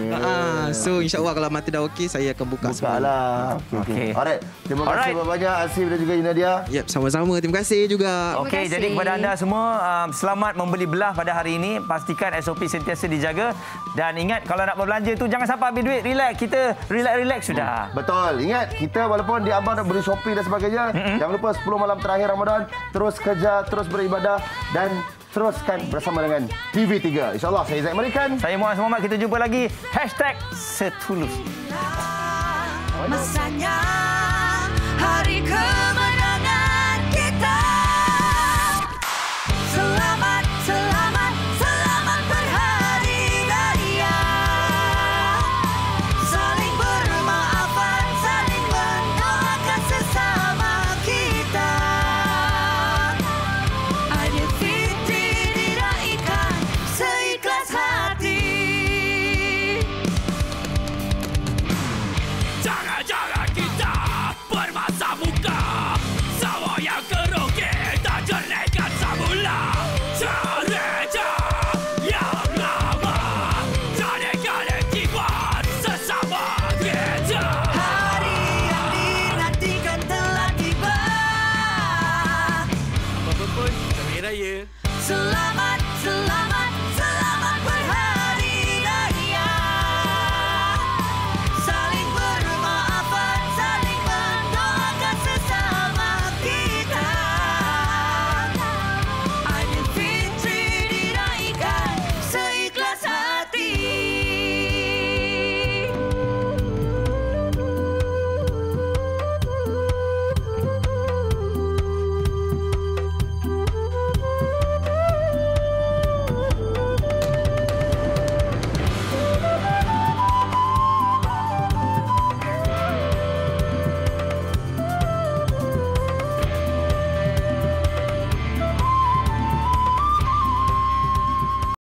So insya-Allah kalau mata dah okey saya akan buka semua. Bukalah. Okey. Alright. Terima kasih banyak Asif dan juga Yunadia. Yep, sama-sama. Terima kasih juga. Okey, jadi kepada anda semua selamat membeli belah pada hari ini. Pastikan SOP sentiasa dijaga dan ingat kalau nak berbelanja tu jangan sampai habis duit. Relax. Kita relax sudah. Betul. Ingat kita walaupun di abang nak beri shopping dan sebagainya, jangan lupa 10 malam terakhir Ramadan terus kerja, terus beribadah dan teruskan bersama dengan TV3. InsyaAllah saya Zaid Marikan. Saya Muhammad. Kita jumpa lagi. #Setulus. Masanya hari ke